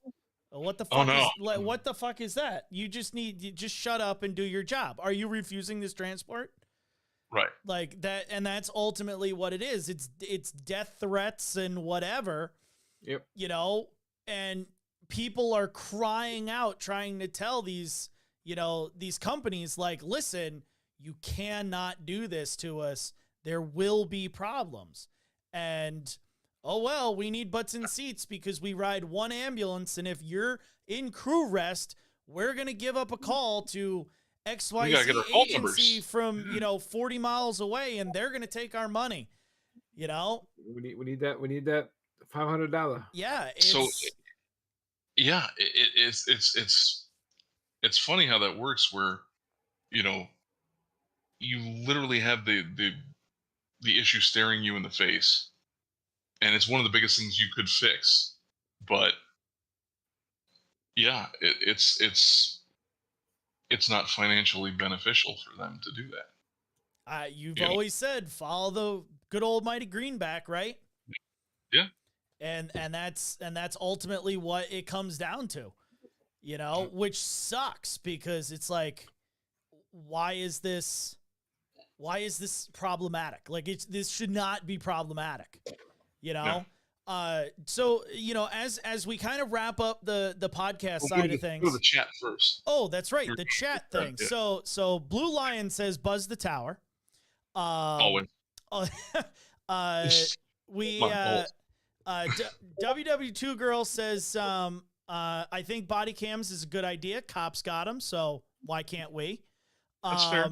What the fuck what the fuck is that? You just shut up and do your job. Are you refusing this transport? Right. Like that, and that's ultimately what it is. It's death threats and whatever. Yep. And people are crying out, trying to tell these companies, like, listen, you cannot do this to us. There will be problems. And oh, well, we need butts in seats because we ride one ambulance. And if you're in crew rest, we're going to give up a call to XYZ agency from, 40 miles away, and they're going to take our money. We need that $500. Yeah. It's it's funny how that works. Where you know you literally have the issue staring you in the face, and it's one of the biggest things you could fix. But yeah, it's not financially beneficial for them to do that. You've You know? always said follow the good old mighty greenback, right? Yeah. And that's ultimately what it comes down to, you know, which sucks because it's like, why is this problematic? Like this should not be problematic, you know? So, you know, as we kind of wrap up the podcast side of things. Go to the chat first. Oh, that's right. The chat thing. Yeah. So Blue Lion says buzz the tower. Always. We WW2 girl says I think body cams is a good idea. Cops got them, so why can't we? That's fair.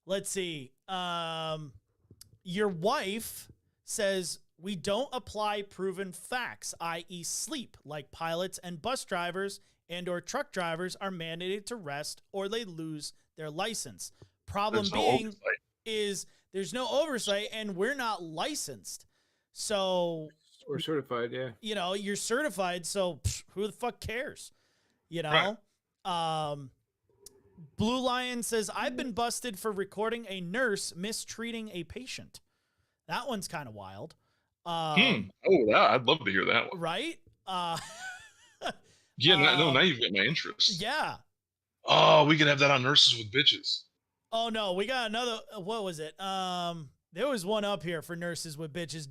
Let's see. Your wife says we don't apply proven facts, i.e. sleep, like pilots and bus drivers and or truck drivers are mandated to rest or they lose their license. Problem being is there's no oversight and we're not licensed. So we're certified, yeah. You know, you're certified, so who the fuck cares? You know? Right. Blue Lion says, I've been busted for recording a nurse mistreating a patient. That one's kind of wild. Oh, yeah, I'd love to hear that one. Right? Yeah, now you've got my interest. Yeah. Oh, we could have that on Nurses with Bitches. Oh, no, we got another, what was it? There was one up here for Nurses with Bitches.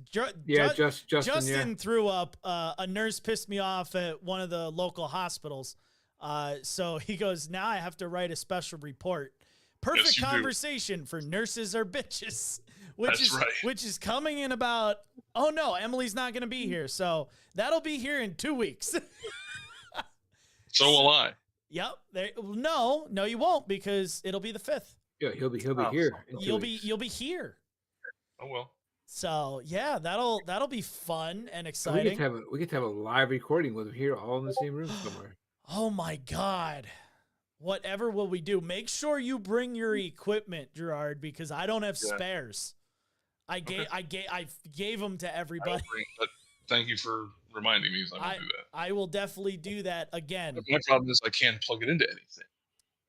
Justin threw up, a nurse pissed me off at one of the local hospitals. So he goes, now I have to write a special report. Perfect conversation for Nurses or Bitches, which is coming in about, oh no, Emily's not going to be here. So that'll be here in 2 weeks. So will I. Yep. No, you won't, because it'll be the 5th. Yeah, he'll be here. You'll be here. Oh well. So yeah, that'll be fun and exciting. We get to have a live recording with him here, all in the same room somewhere. Oh my God. Whatever will we do? Make sure you bring your equipment, Gerard, because I don't have spares. I gave them to everybody. But thank you for reminding me. I will do that. I will definitely do that again. But my problem is I can't plug it into anything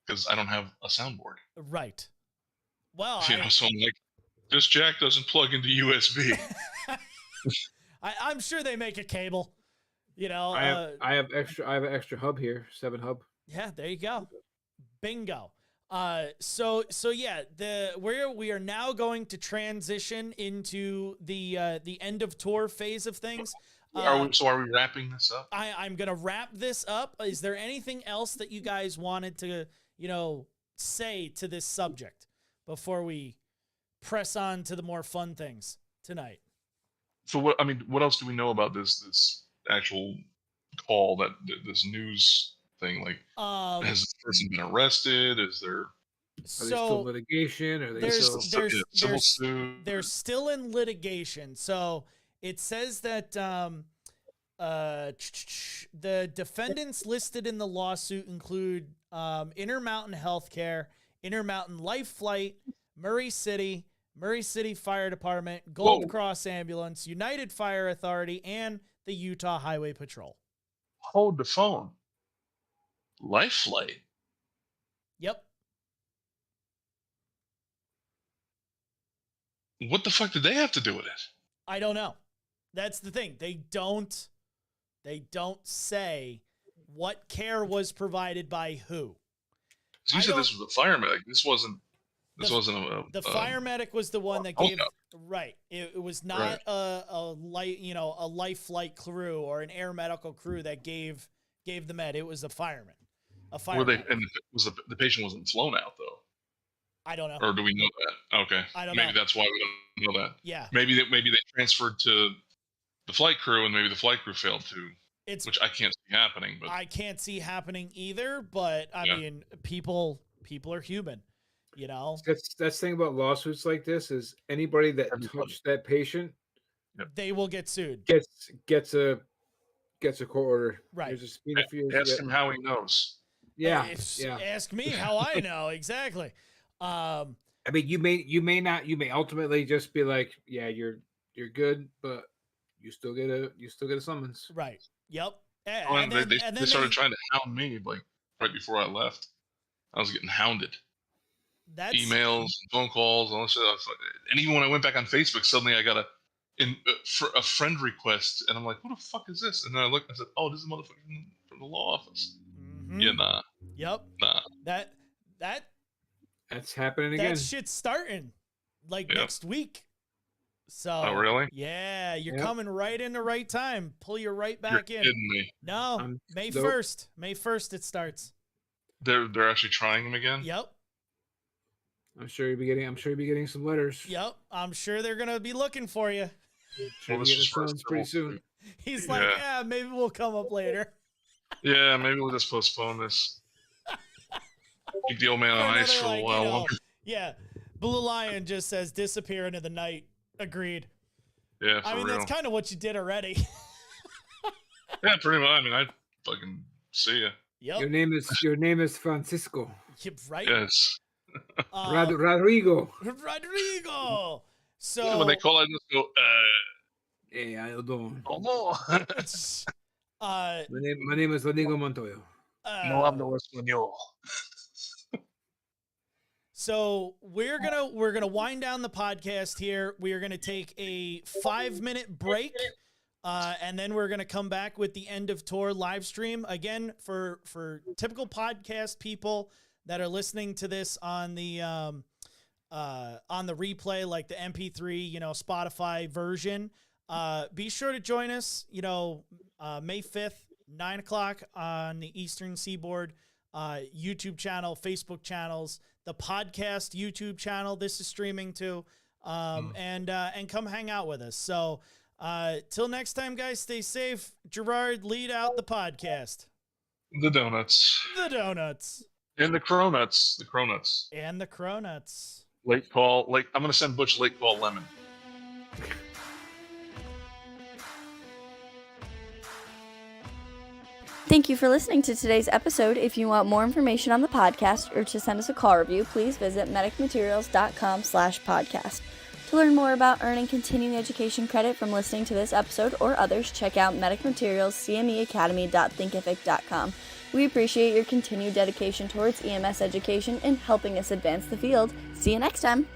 because I don't have a soundboard. Right. Well, so I'm like, this jack doesn't plug into USB. I'm sure they make a cable. You know, I have an extra hub here, 7 hub. Yeah, there you go. Bingo. So yeah, we are now going to transition into the end of tour phase of things. Are we wrapping this up? I'm gonna wrap this up. Is there anything else that you guys wanted to, say to this subject before we press on to the more fun things tonight? So what else do we know about this actual call, this news thing? Like, has this person been arrested? Is there? Are they still in litigation? Are they civil suit? They're still in litigation. So it says that the defendants listed in the lawsuit include Intermountain Healthcare, Intermountain Life Flight, Murray City Fire Department, Gold Cross Ambulance, United Fire Authority, and the Utah Highway Patrol. Hold the phone. Life Flight? Yep. What the fuck did they have to do with it? I don't know. That's the thing. They don't say what care was provided by who. So you said this was a fireman. This wasn't the fire medic was the one that gave right. It was not a life flight crew or an air medical crew that gave the med. It was a fireman. And the patient wasn't flown out though? I don't know. Or do we know that? Okay. I don't know. Maybe that's why we don't know that. Yeah. Maybe they transferred to the flight crew and maybe the flight crew failed too. Which I can't see happening. But I can't see happening either. But I mean, people are human. That's the thing about lawsuits like this is anybody that touched that patient, they will get sued. Gets a court order. Right. Ask him how he knows. Yeah, Ask me how I know exactly. I mean, you may ultimately just be like, yeah, you're good, but you still get a summons. Right. Yep. And they started trying to hound me like right before I left. I was getting hounded. That's Emails, phone calls, all that shit. And even when I went back on Facebook, suddenly I got a friend request, and I'm like, "What the fuck is this?" And then I looked, and I said, "Oh, this is a motherfucker from the law office." Mhm. Yeah, nah. Yep. Nah. That's happening That again. shit's starting like Yep. next week. So Oh, really? Yeah, you're Yep. coming right in the right time. Pull you right back You're in. kidding me. No, May nope. 1st. May 1st it starts. They're actually trying him again. Yep. I'm sure you'll be getting some letters. Yep. I'm sure they're gonna be looking for you. Sure Well, you'll this be getting was a summons pretty first. soon. He's like, yeah, maybe we'll come up later. Yeah, maybe we'll just postpone this. Keep the old man For on another, ice for a like, while longer. Yeah. Blue Lion just says disappear into the night. Agreed. Yeah, for I mean, real. that's kind of what you did already. Yeah, pretty much. I mean, I fucking see ya. Yep. Your name is Francisco. Right. Yes. Rodrigo. Rodrigo. So Yeah, when they call, I just go, Hey, I don't know. oh no. My name is Rodrigo Montoya. No hablo español. So we're gonna wind down the podcast here. We are gonna take a 5-minute break, and then we're gonna come back with the end of tour live stream again for typical podcast people that are listening to this on the replay, like the MP3, Spotify version. Be sure to join us. May 5th, 9:00 on the Eastern Seaboard. YouTube channel, Facebook channels, the podcast YouTube channel. This is streaming too. And come hang out with us. So till next time, guys, stay safe. Gerard, lead out the podcast. The donuts. The donuts. And the cronuts. The cronuts. And the cronuts. Late call. I'm going to send Butch late call lemon. Thank you for listening to today's episode. If you want more information on the podcast or to send us a call review, please visit medicmaterials.com/podcast. To learn more about earning continuing education credit from listening to this episode or others, check out Medic Materials, cmeacademy.thinkific.com. We appreciate your continued dedication towards EMS education and helping us advance the field. See you next time.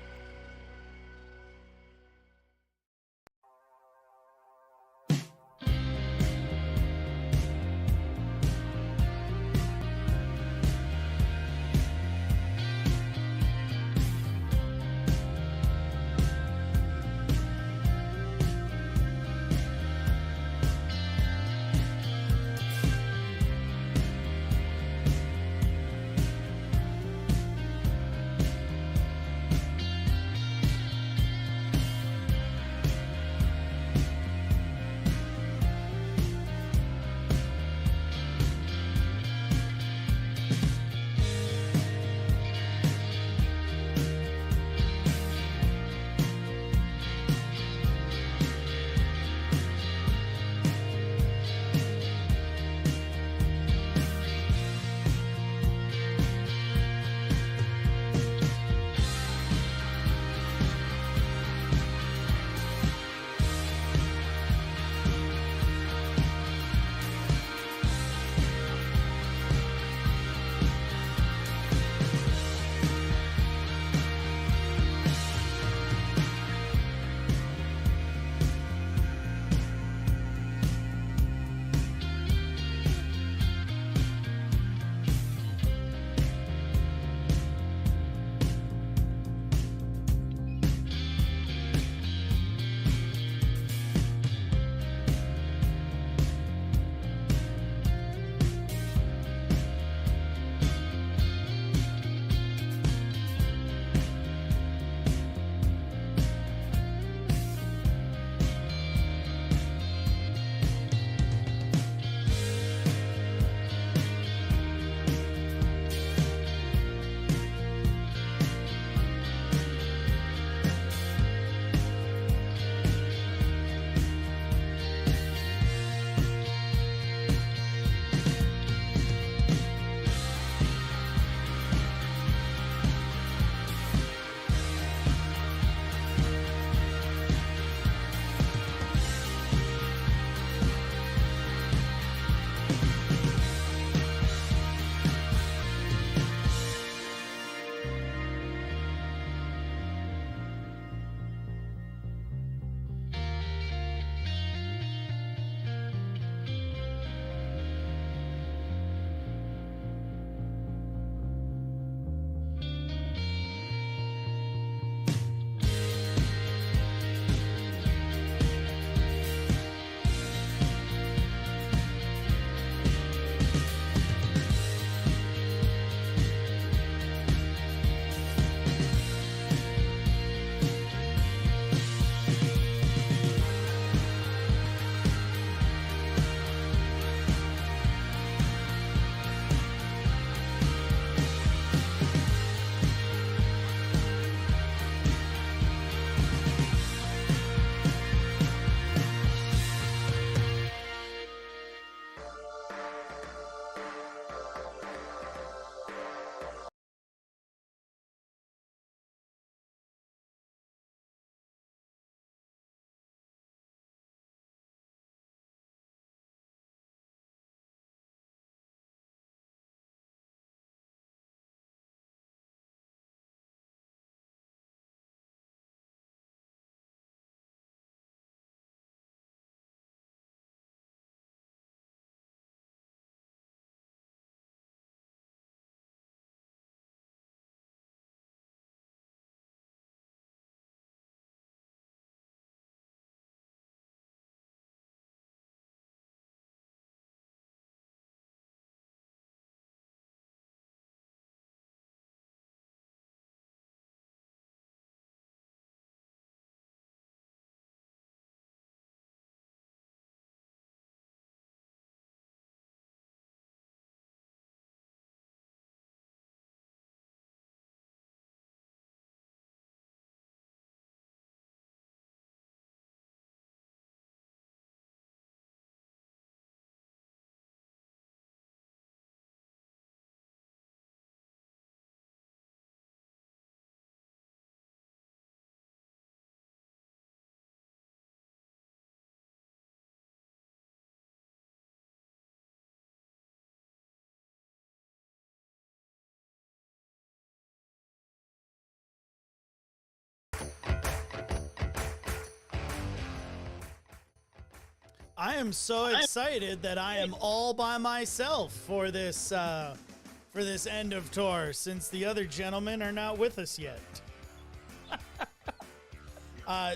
I am so excited that I am all by myself for this end of tour, since the other gentlemen are not with us yet.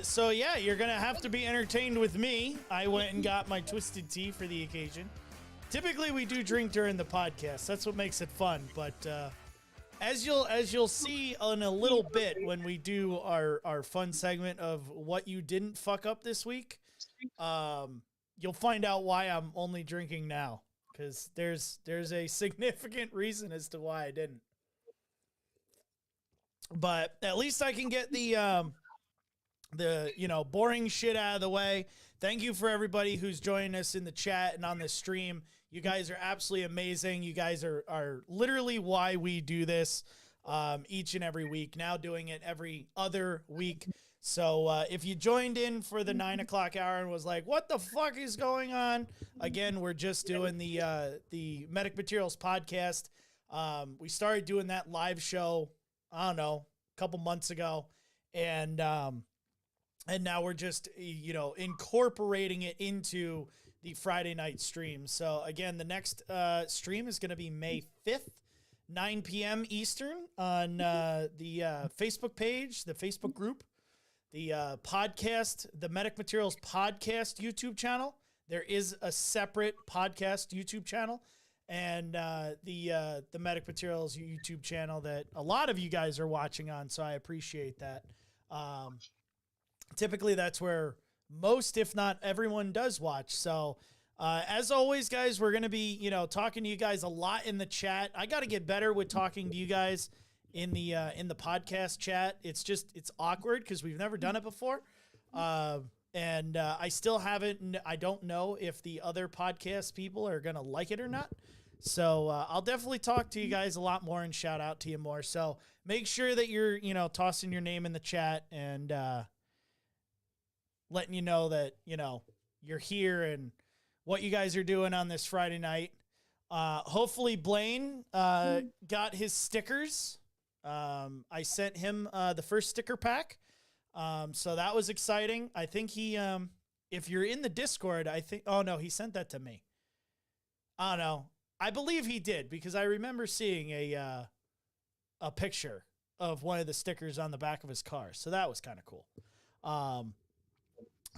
So yeah, you're gonna have to be entertained with me. I went and got my twisted tea for the occasion. Typically, we do drink during the podcast. That's what makes it fun. But as you'll see in a little bit when we do our fun segment of what you didn't fuck up this week, you'll find out why I'm only drinking now, because there's a significant reason as to why I didn't. But at least I can get the boring shit out of the way. Thank you for everybody who's joining us in the chat and on this stream. You guys are absolutely amazing. You guys are literally why we do this each and every week, now doing it every other week. So if you joined in for the 9 o'clock hour and was like, what the fuck is going on? Again, we're just doing the Medic Materials podcast. We started doing that live show, I don't know, a couple months ago. And now we're just, incorporating it into the Friday night stream. So again, the next stream is going to be May 5th, 9 p.m. Eastern on the Facebook page, the Facebook group, the podcast, the Medic Materials podcast YouTube channel. There is a separate podcast YouTube channel, and the Medic Materials YouTube channel that a lot of you guys are watching on. So I appreciate that. Typically that's where most, if not everyone, does watch. So as always, guys, we're going to be, talking to you guys a lot in the chat. I got to get better with talking to you guys in the podcast chat. It's awkward because we've never done it before. And I still haven't, I don't know if the other podcast people are going to like it or not. So I'll definitely talk to you guys a lot more and shout out to you more. So make sure that you're, tossing your name in the chat and letting you know that, you're here and what you guys are doing on this Friday night. Hopefully Blaine got his stickers. I sent him the first sticker pack. So that was exciting. I think he, if you're in the Discord, oh no, he sent that to me. I don't know. I believe he did, because I remember seeing a picture of one of the stickers on the back of his car. So that was kind of cool.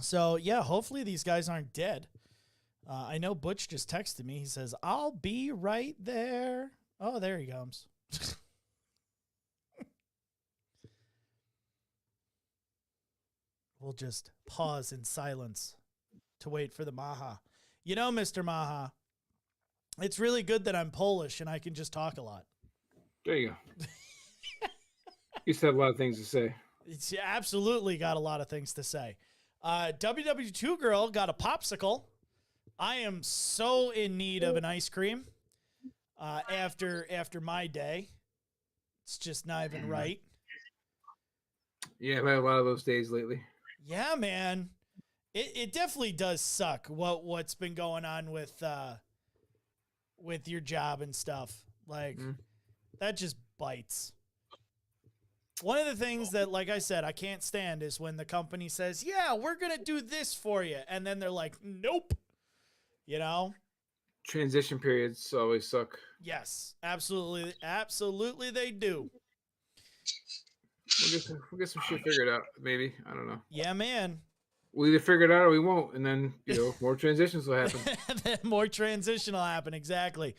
So yeah, hopefully these guys aren't dead. I know Butch just texted me. He says, I'll be right there. Oh, there he comes. We'll just pause in silence to wait for the Maha. Mr. Maha, it's really good that I'm Polish and I can just talk a lot. There you go. You still have a lot of things to say. It's absolutely got a lot of things to say. WW2 girl got a popsicle. I am so in need of an ice cream after my day. It's just not even right. Yeah, I've had a lot of those days lately. Yeah, man. It definitely does suck what's been going on with your job and stuff. Like, that just bites. One of the things that, like I said, I can't stand is when the company says, yeah, we're going to do this for you. And then they're like, nope. Transition periods always suck. Yes, absolutely. Absolutely they do. We'll get some shit figured out, maybe. I don't know. Yeah, man. We'll either figure it out or we won't. And then, more transitions will happen. Then more transition will happen. Exactly.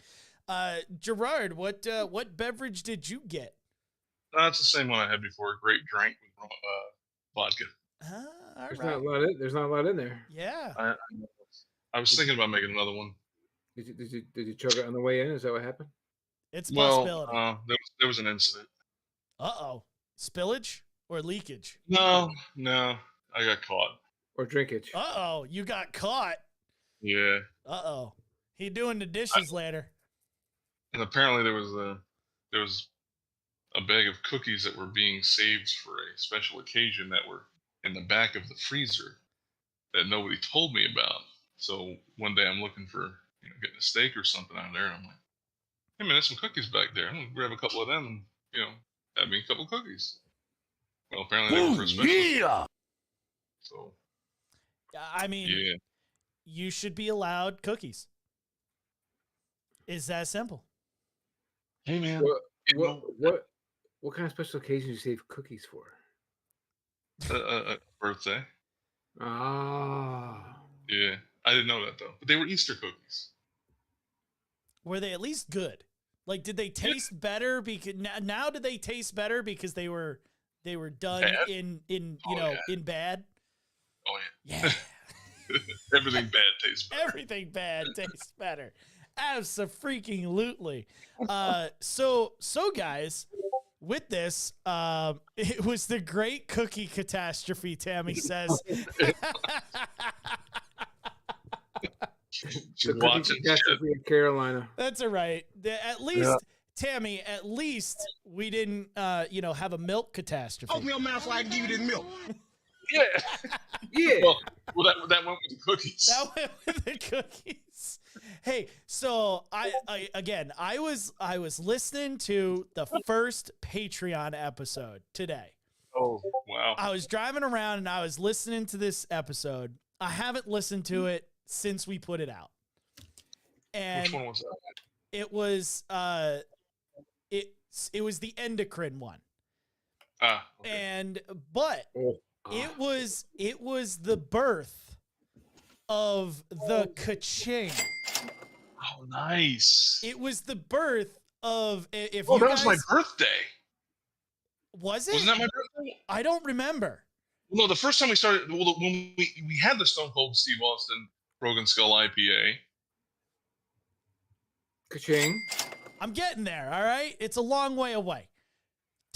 Gerard, what beverage did you get? It's the same one I had before. Great drink with vodka. There's not a lot in there. Yeah. I was thinking about making another one. Did you chug it on the way in? Is that what happened? It's a possibility. There was an incident. Uh-oh. Spillage or leakage? No, I got caught. Or drinkage? Uh-oh, you got caught. Yeah. Uh-oh. He doing the dishes later. And apparently there was a bag of cookies that were being saved for a special occasion that were in the back of the freezer that nobody told me about. So one day I'm looking for, getting a steak or something out of there, and I'm like, hey man, there's some cookies back there. I'm gonna grab a couple of them and, have me a couple of cookies. Well, apparently they were for a special. Yeah. So. I mean, you should be allowed cookies. It's that simple. Hey man, What kind of special occasions do you save cookies for? Birthday. Ah. Yeah, I didn't know that though. But they were Easter cookies. Were they at least good? Like, did they taste better? Because now do they taste better because they were done Bad? in Oh, in bad? Oh yeah. Yeah. Everything bad tastes better. Everything bad tastes better. Abso-freaking-lutely. So guys, with this, it was the great cookie catastrophe, Tammy says. The cookie catastrophe in Carolina. That's all right. At least, Tammy, at least we didn't, have a milk catastrophe. Open your mouth so I can give you this milk. Yeah. Yeah. Well, that went with the cookies. That went with the cookies. Hey, so I was listening to the first Patreon episode today. Oh, wow. I was driving around and I was listening to this episode. I haven't listened to it since we put it out. And Which one was that? it was it was the endocrine one. Okay. But Oh. it was the birth of the ka-ching. Oh, nice. It was the birth of if Oh, you that guys, was my birthday. Was it? Wasn't that my birthday? I don't remember. No, the first time we started, when we had the Stone Cold Steve Austin Broken Skull IPA. Ka-ching. I'm getting there, all right? It's a long way away.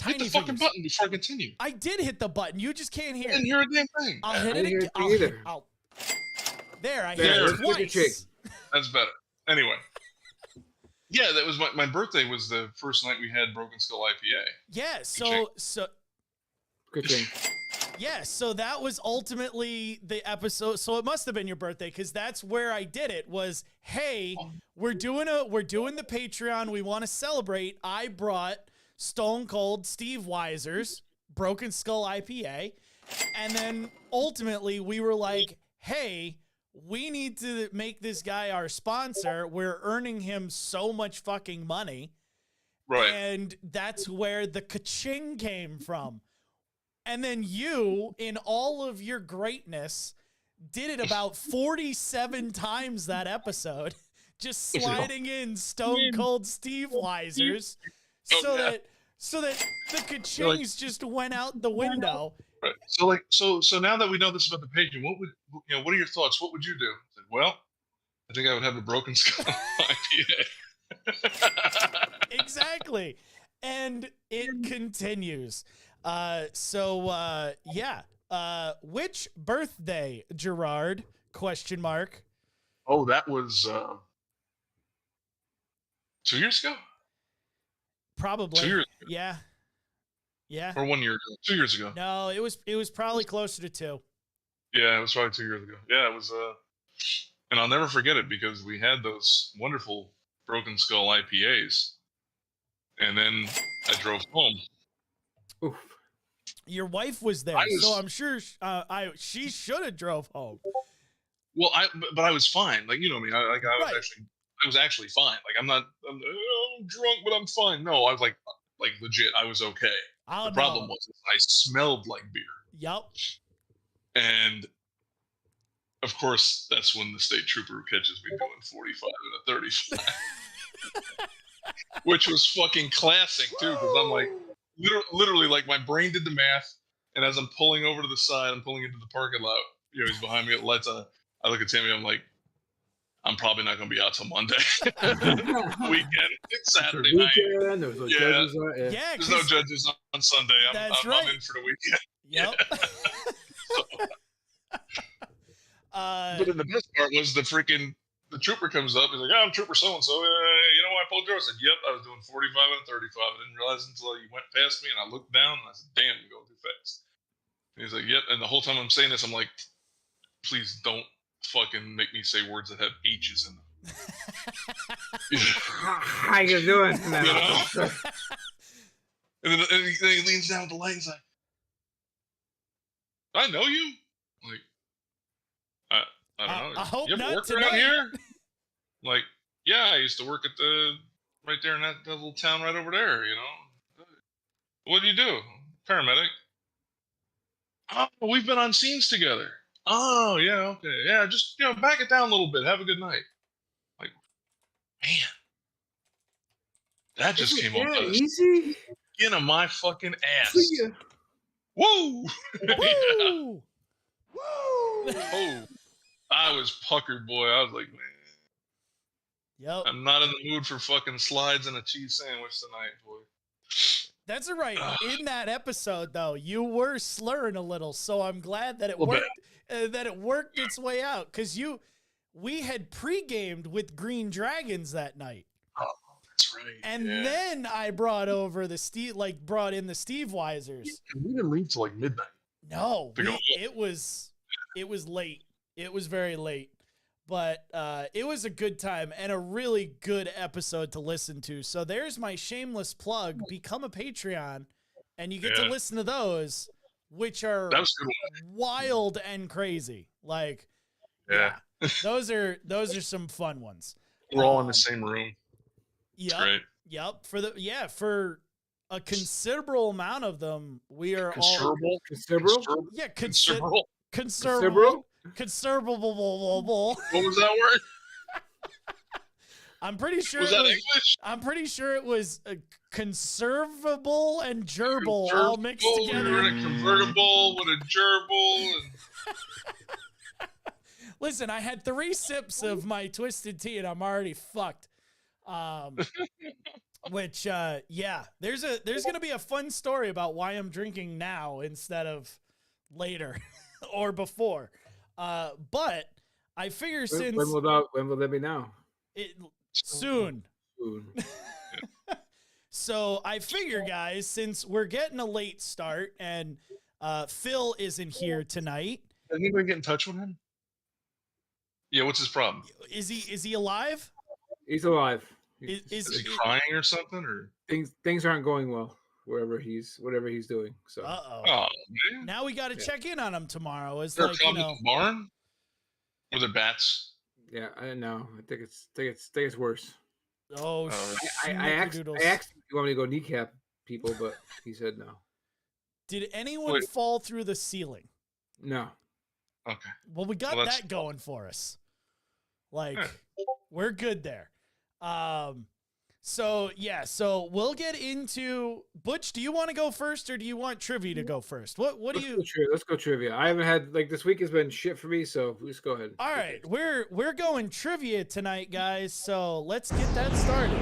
Hit the fucking button before I continue. I did hit the button. You just can't hear I didn't it. hear a damn thing. I'll hit I it didn't hear again. it either. There, I There, hit it let's do the chick. twice. That's better. Anyway. Yeah, that was my birthday was the first night we had Broken Skull IPA. Yeah, so Ka-ching. yeah, so that was ultimately the episode. So it must have been your birthday because that's where I did it. Was hey, we're doing the Patreon. We want to celebrate. I brought Stone Cold Steve Weiser's Broken Skull IPA, and then ultimately we were like, hey, we need to make this guy our sponsor. We're earning him so much fucking money, Right. and that's where the ka-ching came from. And then you, in all of your greatness, did it about 47 times that episode, just sliding in Stone Cold Steve Weisers, so that the ka-chings just went out the window. Right. So now that we know this about the page, what are your thoughts? What would you do? I said, well, I think I would have a Broken Skull IPA. Exactly. And it continues. Which birthday, Gerard? Question mark. Oh, that was 2 years ago? Probably. 2 years Yeah. Yeah. Or 1 year ago. 2 years ago. No, it was probably closer to 2. Yeah, it was probably 2 years ago. Yeah, it was and I'll never forget it because we had those wonderful Broken Skull IPAs. And then I drove home. Oof. Your wife was there, so I'm sure she should have drove home. Well, but I was fine. Like, you know me. I Right. was actually fine. Like, I'm drunk, but I'm fine. No, I was like legit. I was okay. Oh, The problem was I smelled like beer. Yep. And of course, that's when the state trooper catches me doing 45 and a 35. Which was fucking classic too, because I'm like, literally, like my brain did the math, and as I'm pulling over to the side, I'm pulling into the parking lot. You know, he's behind me at the lights on. I look at Tammy, I'm like, I'm probably not going to be out till Monday. Weekend. It's Saturday night. Weekend, there was no judges on it. Yeah, There's no judges on Sunday. I'm in for the weekend. Yep. But then the best part was the trooper comes up. He's like, I'm Trooper so-and-so. You know why I pulled you? I said, yep, I was doing 45 and a 35. I didn't realize until you went past me, and I looked down, and I said, damn, you're going too fast. And he's like, yep. And the whole time I'm saying this, I'm like, please don't fucking make me say words that have H's in them. How you doing? You know? And then he leans down at the light and he's like, I know you. I'm like, I don't know. I hope You ever not work tonight. around here? Like, yeah, I used to work at right there in that little town right over there, you know. What do you do? Paramedic. Oh, we've been on scenes together. Oh, yeah, okay. Yeah, just, back it down a little bit. Have a good night. Like, man, that just came on by the easy. skin of my fucking ass. See ya. Woo! Yeah. Woo! Oh, I was puckered, boy. I was like, man, Yep. I'm not in the mood for fucking slides and a cheese sandwich tonight, boy. That's all right. In that episode, though, you were slurring a little, so I'm glad that it worked. That it worked its way out because we had pre-gamed with Green Dragons that night. Oh, that's right. And then I brought in the Steve Weisers. We didn't leave till like midnight. No, it was late. It was very late, but it was a good time and a really good episode to listen to. So there's my shameless plug. Become a Patreon, and you get to listen to those, which are wild and crazy. Like, those are some fun ones. We're all in the same room. Yep. Great. Yep. For a considerable amount of them, we are Considerable? all Considerable? considerable. What was that word? I'm pretty sure Was that English? I'm pretty sure it was conservable and gerbil all mixed together. We're in a convertible with a gerbil. Listen, I had 3 sips of my twisted tea and I'm already fucked. Which there's gonna be a fun story about why I'm drinking now instead of later or before. But I figure since when will that be now? Soon. So I figure, guys, since we're getting a late start and Phil isn't here tonight. Did anybody get in touch with him? Yeah, what's his problem? Is he alive? He's alive. Is he crying or something? Or things aren't going well whatever he's doing. So oh man. Now we got to check in on him tomorrow. Is there like, a the barn? Were there bats? Yeah, I don't know. I think it's worse. Oh, I asked if you want me to go kneecap people, but he said no. Did anyone fall through the ceiling? No. Okay. Well, we got that going for us. Like, we're good there. So we'll get into Butch. Do you want to go first, or do you want trivia to go first? What do you? Let's go trivia. I haven't had this week has been shit for me, so let's go ahead. All right, we're going trivia tonight, guys. So let's get that started.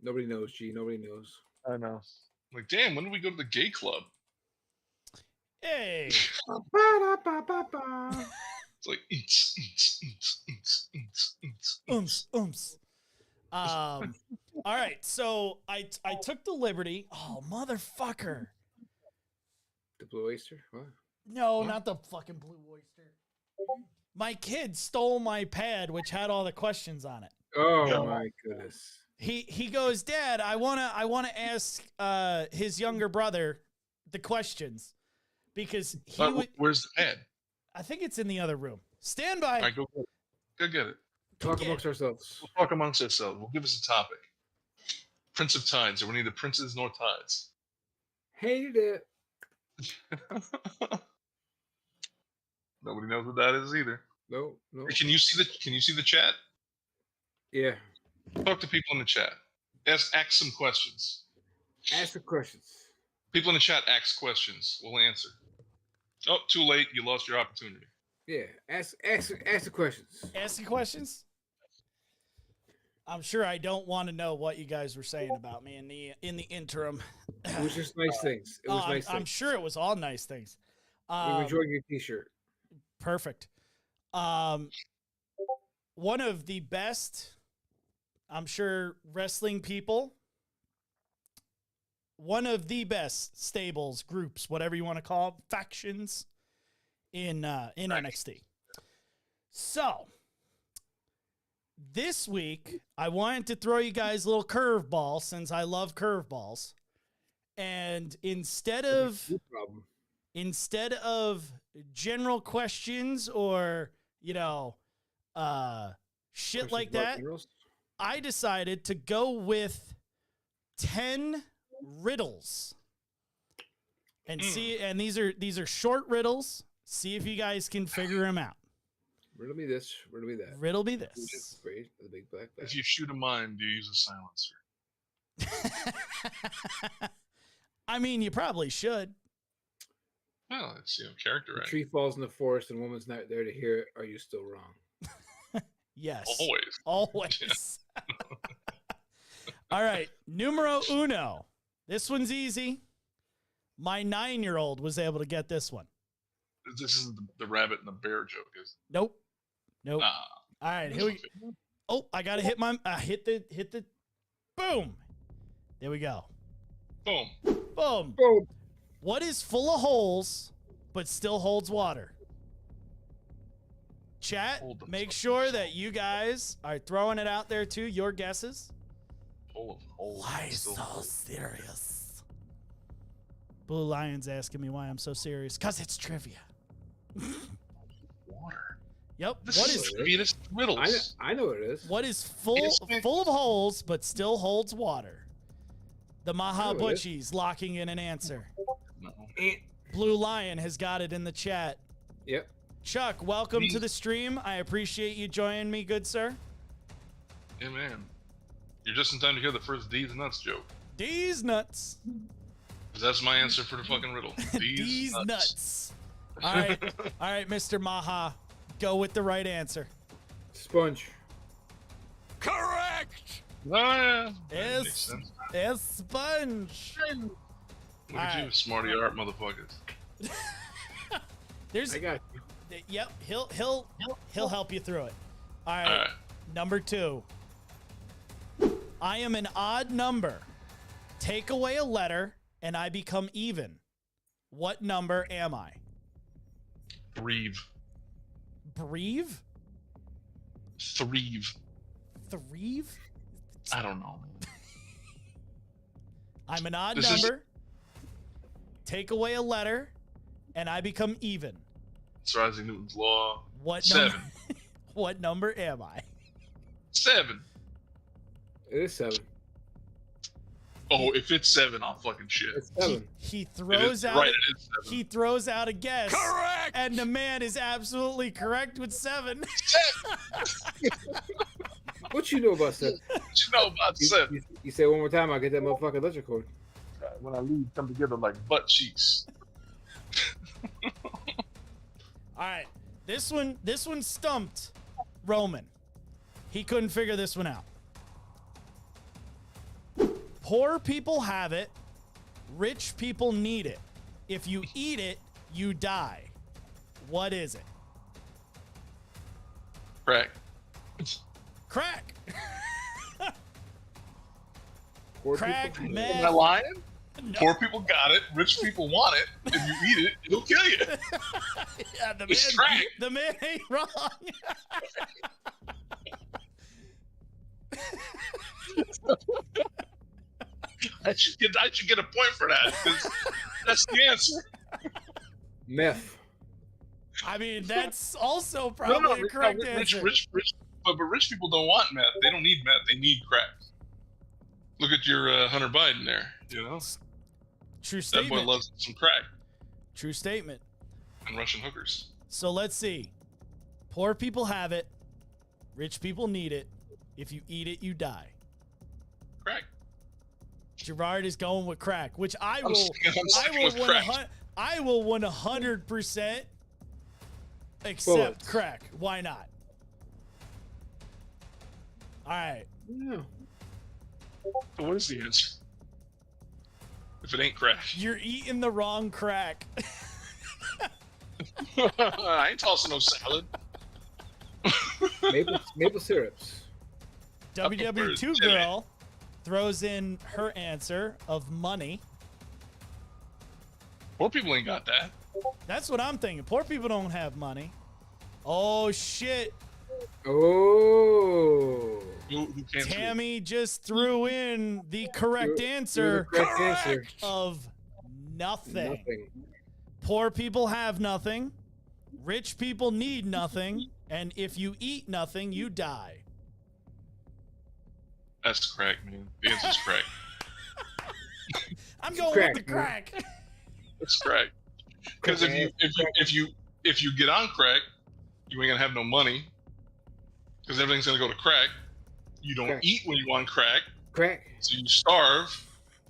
Nobody knows, G. Nobody knows. I know. Like, damn, when did we go to the gay club? Hey. It's like all right, so I took the liberty. Oh, motherfucker. The Blue Oyster? What? No, not the fucking Blue Oyster. My kid stole my pad, which had all the questions on it. Oh my goodness. He goes, Dad, I wanna ask his younger brother the questions because where's the pad? I think it's in the other room. Stand by. All right, go get it. Talk amongst ourselves. We'll talk amongst ourselves. We'll give us a topic. Prince of Tides. Are we neither princes nor tides? Hated it. Nobody knows what that is either. No. Can you see the chat? Yeah. Talk to people in the chat. Ask some questions. Ask the questions. People in the chat ask questions. We'll answer. Oh, too late. You lost your opportunity. Yeah. Ask the questions. Ask the questions. I'm sure I don't want to know what you guys were saying about me in the interim. It was just nice things. It was nice things. I'm sure it was all nice things. We enjoyed your T-shirt. Perfect. One of the best, I'm sure, wrestling people one of the best stables, groups, whatever you want to call them, factions in NXT. So this week, I wanted to throw you guys a little curveball since I love curveballs. And instead of general questions or, shit like that, I decided to go with 10 riddles. And see, and these are short riddles. See if you guys can figure them out. Riddle me this, riddle me that. Riddle me this. Afraid of the big black bag. If you shoot a mine, do you use a silencer? I mean, you probably should. Well, it's character, A right? tree falls in the forest and a woman's not there to hear it. Are you still wrong? Yes. Always. Always. All right. Numero uno. This one's easy. My 9-year-old was able to get this one. This is the rabbit and the bear joke, is Nope. Nope. Ah. All right. Here we. Oh, I gotta hit my. Hit the. Boom. There we go. Boom. Boom. Boom. What is full of holes but still holds water? Chat, Hold them make so sure much. that you guys are throwing it out there too. Your guesses. Full of holes. Why Still so full. serious? Blue Lion's asking me why I'm so serious. Because it's trivia. Water. Yep. This What is is trivia. This is riddles. I know what it is. what is full Yes, full of holes but still holds water? The Maha I know what it is. Butchies locking in an answer. No. Blue Lion has got it in the chat. Yep. Chuck, welcome to Please. the stream. I appreciate you joining me, good sir. Yeah, man. You're just in time to hear the first D's nuts joke. D's nuts. 'Cause that's my answer for the fucking riddle. D's nuts. All right. All right, Mr. Maha. Go with the right answer. Sponge. Correct. Ah, that Yes. makes sense. It's sponge. Look at you, Alright. smarty art motherfuckers. There's I got you. yep, he'll help you through it. All right. Alright. Number 2. I am an odd number. Take away a letter and I become even. What number am I? Threve. Breathe? Threve. Threve? I don't know. I'm an odd This is- number. Take away a letter and I become even. It's Isaac Newton's law. What 7. number? What number am I? 7. It is 7. Oh, if it's 7, I'll fucking shit. It's 7. He It throws is, out right, it is 7. he throws out a guess. Correct! And the man is absolutely correct with 7. What you know about 7? What you know about 7? You say it one more time, I'll get that motherfucking electric cord. When I leave, come together like butt cheeks. All right. This one stumped Roman. He couldn't figure this one out. Poor people have it. Rich people need it. If you eat it, you die. What is it? Crack. Crack. Poor Crack, people- man. Am I lying? No. Poor people got it. Rich people want it. If you eat it, it'll kill you. Yeah, the It's man, crack. the man ain't wrong. I should get a point for that. 'Cause that's the answer. Meth. I mean, that's also probably a correct answer. Rich, but rich people don't want meth. They don't need meth. They need crack. Look at your Hunter Biden there. You know, True that boy statement. loves some crack True statement. and Russian hookers. So let's see. Poor people have it. Rich people need it. If you eat it, you die. Crack. Gerard is going with crack, which I I'm will. sticking with crack. I will 100% accept Bullets. crack. Why not? All right. Yeah. What is the answer? If it ain't crack, You're eating the wrong crack. I ain't tossing no salad. Maple syrups. WW2 Jimmy. girl throws in her answer of money. Poor people ain't got that. That's what I'm thinking. Poor people don't have money. Oh, shit. Oh. Who can't see it? Tammy just threw in the correct answer Correct answer. of nothing. Nothing. Poor people have nothing. Rich people need nothing. And if you eat nothing, you die. That's correct, man. The answer's correct. I'm going Crack, with the man. crack. That's correct. Because if you get on crack, you ain't gonna have no money. Because everything's gonna go to crack. You don't Crack. eat when you want crack, Crack. so you starve.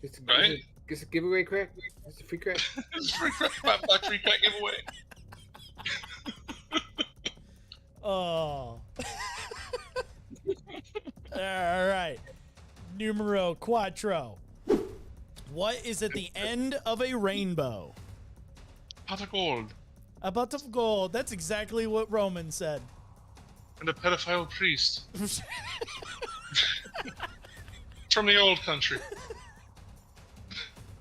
Just a, Right? Just a giveaway crack. Just a free crack. It's free crack, $5 free crack giveaway. Oh. All right. Numero cuatro. What is at the end of a rainbow? Pot of gold A butt of gold. That's exactly what Roman said. and a pedophile priest from the old country.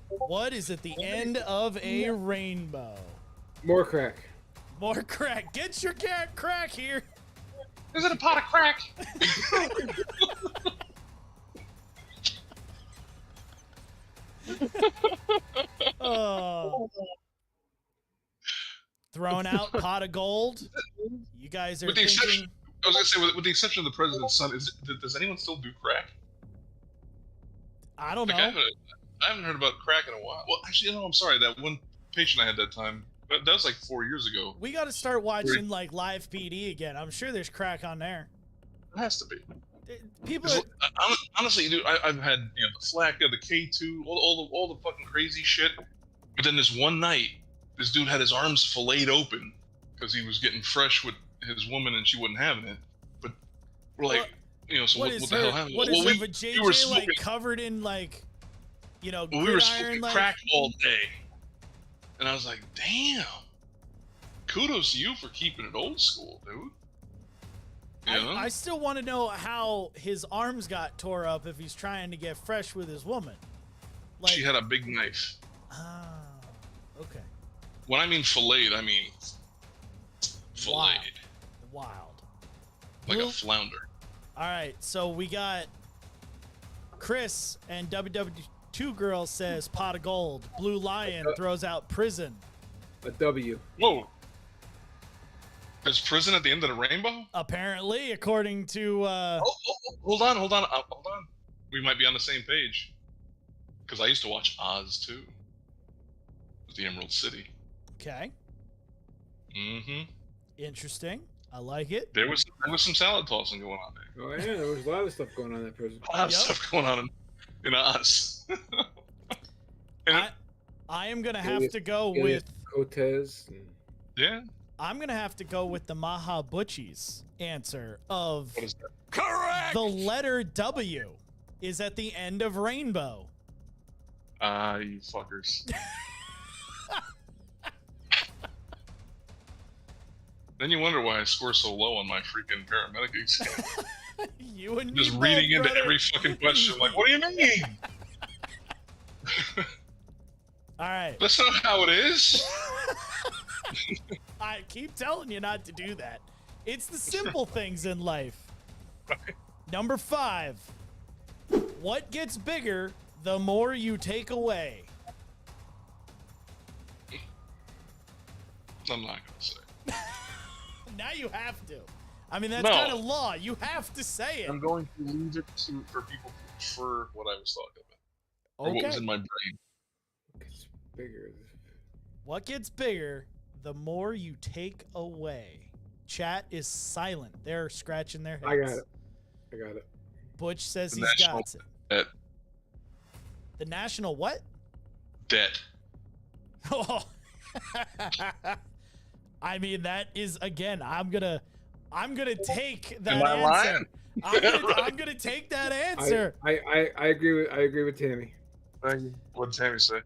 What is at the end of a rainbow? More crack. More crack. Get your crack here. Is it a pot of crack? Oh. Thrown out pot of gold. You guys are With the thinking. exception, I was gonna say, with the exception of the president's son, does anyone still do crack? I don't Like, know. I haven't heard about crack in a while. Well, actually, no, I'm sorry. That one patient I had that time, that was like 4 years ago. We got to start watching like live PD again. I'm sure there's crack on there. It has to be. People 'Cause, are, honestly, dude, I've had the FLACA, the K2, all the fucking crazy shit. But then this one night, this dude had his arms filleted open because he was getting fresh with his woman and she wasn't having it. But we're like, so what what is the her? hell happened? What Well, is we her were JJ like smoking- covered in like, we were gridiron smoking like? crack all day, and I was like, damn. Kudos to you for keeping it old school, dude. You know? I still want to know how his arms got tore up if he's trying to get fresh with his woman. Like, She had a big knife. ah, okay, When I mean filleted, I mean filleted. wild. Like Blue- a flounder. All right, so we got Chris and WW2 Girl says pot of gold. Blue Lion throws out prison. A W. Whoa. There's prison at the end of the rainbow? Apparently, according to Hold on. We might be on the same page. Because I used to watch Oz too. With the Emerald City. okay, Mm-hmm. interesting. I like it. There was some salad tossing going on there. Oh yeah, there was a lot of stuff going on in that prison. A lot of Yep. stuff going on in Oz. And I am gonna have to go Elias with Cortez. And yeah. I'm gonna have to go with the Maha Butchie's answer of What is that? Correct! the letter W is at the end of rainbow. You fuckers. Then you wonder why I score so low on my freaking paramedic exam. You and Just me reading both, into brother. every fucking question. Like, what do you mean? All right, That's not how it is. I keep telling you not to do that. It's the simple things in life. Number 5. What gets bigger the more you take away? I'm not gonna say. Now you have to. I mean, that's No. kind of law. You have to say it. I'm going to leave it for people to infer what I was talking about. Or what was Okay. in my brain. it's bigger. What gets bigger the more you take away? Chat is silent. They're scratching their heads. I got it. Butch says The he's national got it. debt. The national what? Debt. Oh. I mean, that is again. I'm gonna take that Am I answer. lying? I'm gonna take that answer. I agree with Tammy. What did Tammy say?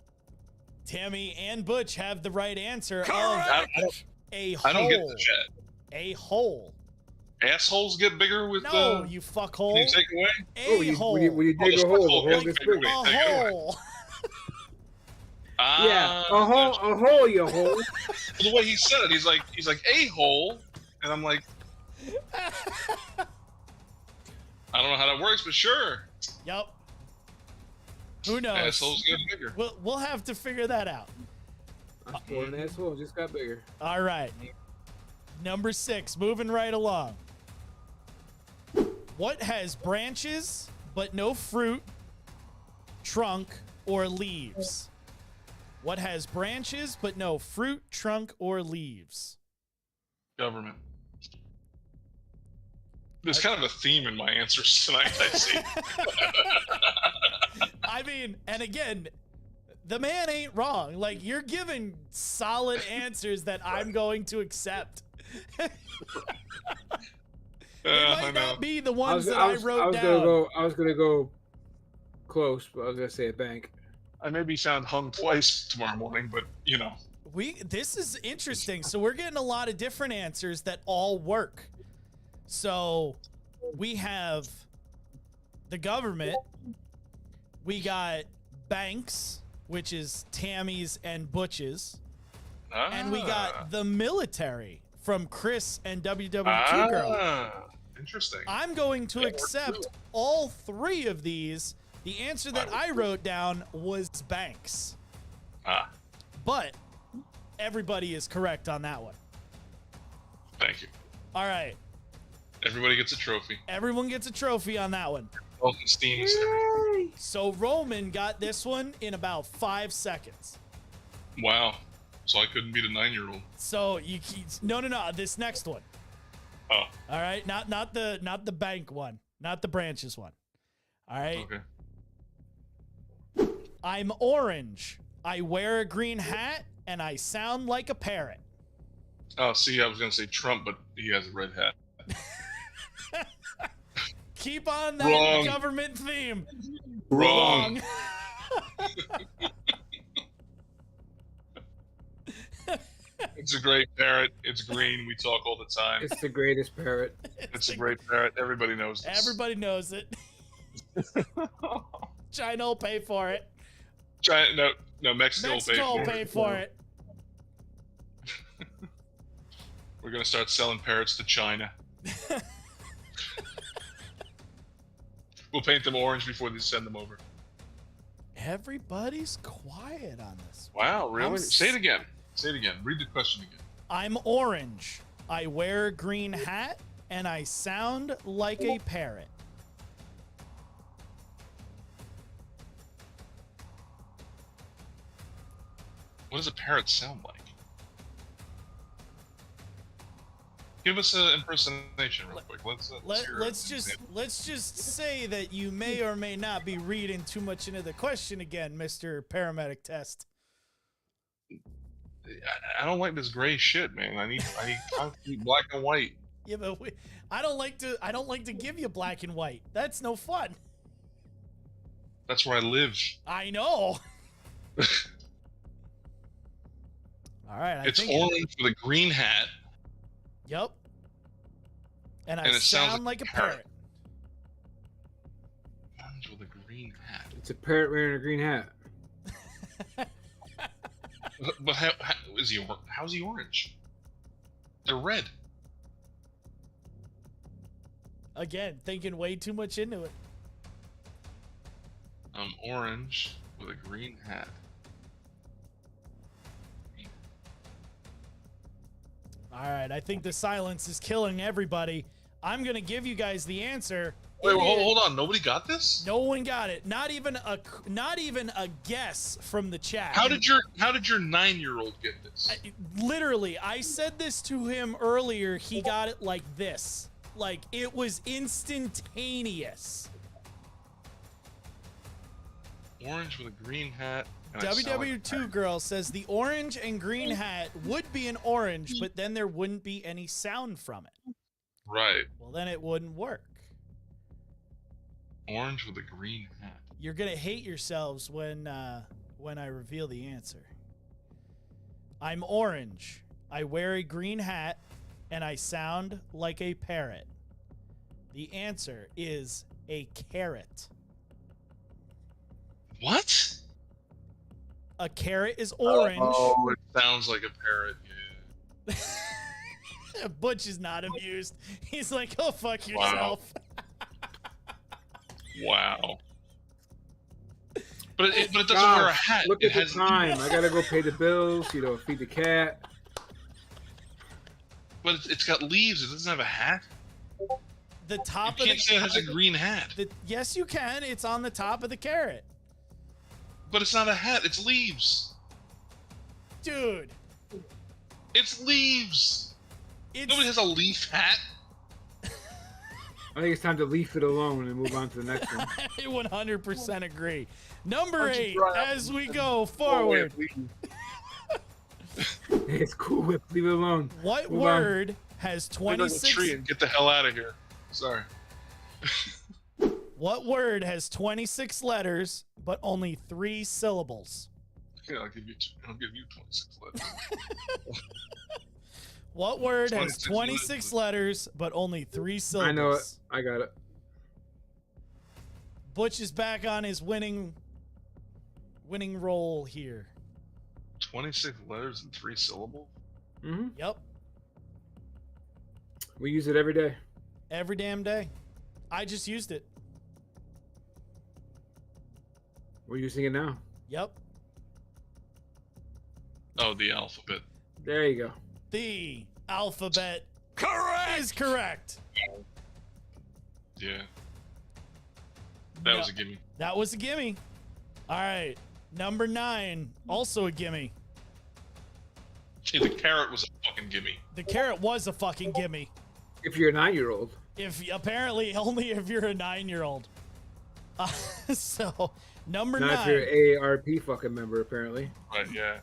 Tammy and Butch have the right answer I of a don't get the hole. chat. A hole. assholes get bigger with No, you when fuckhole. you take away? A hole. When you dig the a hole, the hole hole gets gets bigger. bigger. A Take it away. hole. Yeah, Ah, a hole, you hole. the way he said it, he's like a hole, and I'm like, I don't know how that works, but sure. Yup. Who knows? Assholes get bigger. We'll have to figure that out. I sport an asshole, just got bigger. All right. Number 6, moving right along. What has branches but no fruit, trunk, or leaves? What has branches but no fruit, trunk, or leaves? Government. There's kind of a theme in my answers tonight, I see. I mean, and again, the man ain't wrong. Like, you're giving solid answers that I'm going to accept. They I might know. not be the ones that I wrote down. I was gonna go close, but I was gonna say a bank. I may be found hung twice tomorrow morning, but you know. This is interesting. So we're getting a lot of different answers that all work. So we have the government. We got banks, which is Tammy's and Butch's. And we got the military from Chris and WW2 Girl. Interesting. I'm going to accept all 3 of these. The answer that I wrote down was banks. But everybody is correct on that one. Thank you. All right. Everybody gets a trophy. Everyone gets a trophy on that one. Self-esteem is everything. So Roman got this one in about 5 seconds. Wow. So I couldn't beat a 9-year-old. So no, this next one. Oh. All right, not the bank one, not the branches one. All right. Okay. I'm orange. I wear a green hat and I sound like a parrot. Oh, see, I was gonna say Trump, but he has a red hat. Keep on that Wrong. government theme. Wrong. It's a great parrot. It's green. We talk all the time. It's the greatest parrot. It's a great parrot. Everybody knows this. Everybody knows it. China will pay for it. China, no, Mexico Mexico will will pay for it. We're gonna start selling parrots to China. We'll paint them orange before they send them over. Everybody's quiet on this. Wow, really? Say it again. Say it again. Read the question again. I'm orange. I wear a green hat and I sound like a parrot. What does a parrot sound like? Give us an impersonation real quick. Let's just say that you may or may not be reading too much into the question again, Mr. Paramedic Test. I don't like this gray shit, man. I need concrete black and white. Yeah, but I don't like to give you black and white. That's no fun. That's where I live. I know. All right, It's orange with a green hat. Yep. And I And it sounds sound like a parrot. Orange with a green hat. It's a parrot wearing a green hat. But how's he orange? They're red. Again, thinking way too much into it. I'm orange with a green hat. All right, I think the silence is killing everybody. I'm gonna give you guys the answer. Wait, hold on. Nobody got this? No one got it. Not even a guess from the chat. How did your 9-year-old get this? Literally, I said this to him earlier. He got it like this. Like, it was instantaneous. Orange with a green hat. and I sound like a WW2 parrot. Girl says the orange and green hat would be an orange, but then there wouldn't be any sound from it. Right. Well, then it wouldn't work. Orange with a green hat. You're gonna hate yourselves when I reveal the answer. I'm orange. I wear a green hat, and I sound like a parrot? The answer is a carrot. What? A carrot is orange. Oh, it sounds like a parrot. Yeah. Butch is not amused. He's like, "Oh, fuck yourself." Wow. But it doesn't Gosh, wear a hat. Look It at the has time. I gotta go pay the bills. Feed the cat. But it's got leaves. It doesn't have a hat. The top You of can't say it has a green hat. yes, you can. It's on the top of the carrot, But it's not a hat. It's leaves. dude. It's leaves. It's Nobody has a leaf hat. I think it's time to leave it alone and move on to the next one. I 100% agree. Number Don't you 8, try as we go forward. It's cool. Whip. Leave it alone. What Move on. word has Get on the 26? tree and get the hell out of here. Sorry. What word has 26 letters but only 3 syllables? Yeah, I'll give you 26 letters. What word has 26 26 letters but only 3 syllables? I know it. I got it. Butch is back on his winning roll here. 26 letters and 3 syllables? Mm-hmm. Yep, We use it every day. every damn day. I just used it. We're using it now. Yep. Oh, the alphabet. There you go. The alphabet Correct! is correct. Yeah. That No, was a gimme. that was a gimme. All right. Number 9, also a gimme. Hey, the carrot was a fucking gimme. The carrot was a fucking gimme. If you're a 9-year-old. If apparently only if you're a 9-year-old. So number Not 9. if you're an AARP fucking member, apparently. Right, yeah.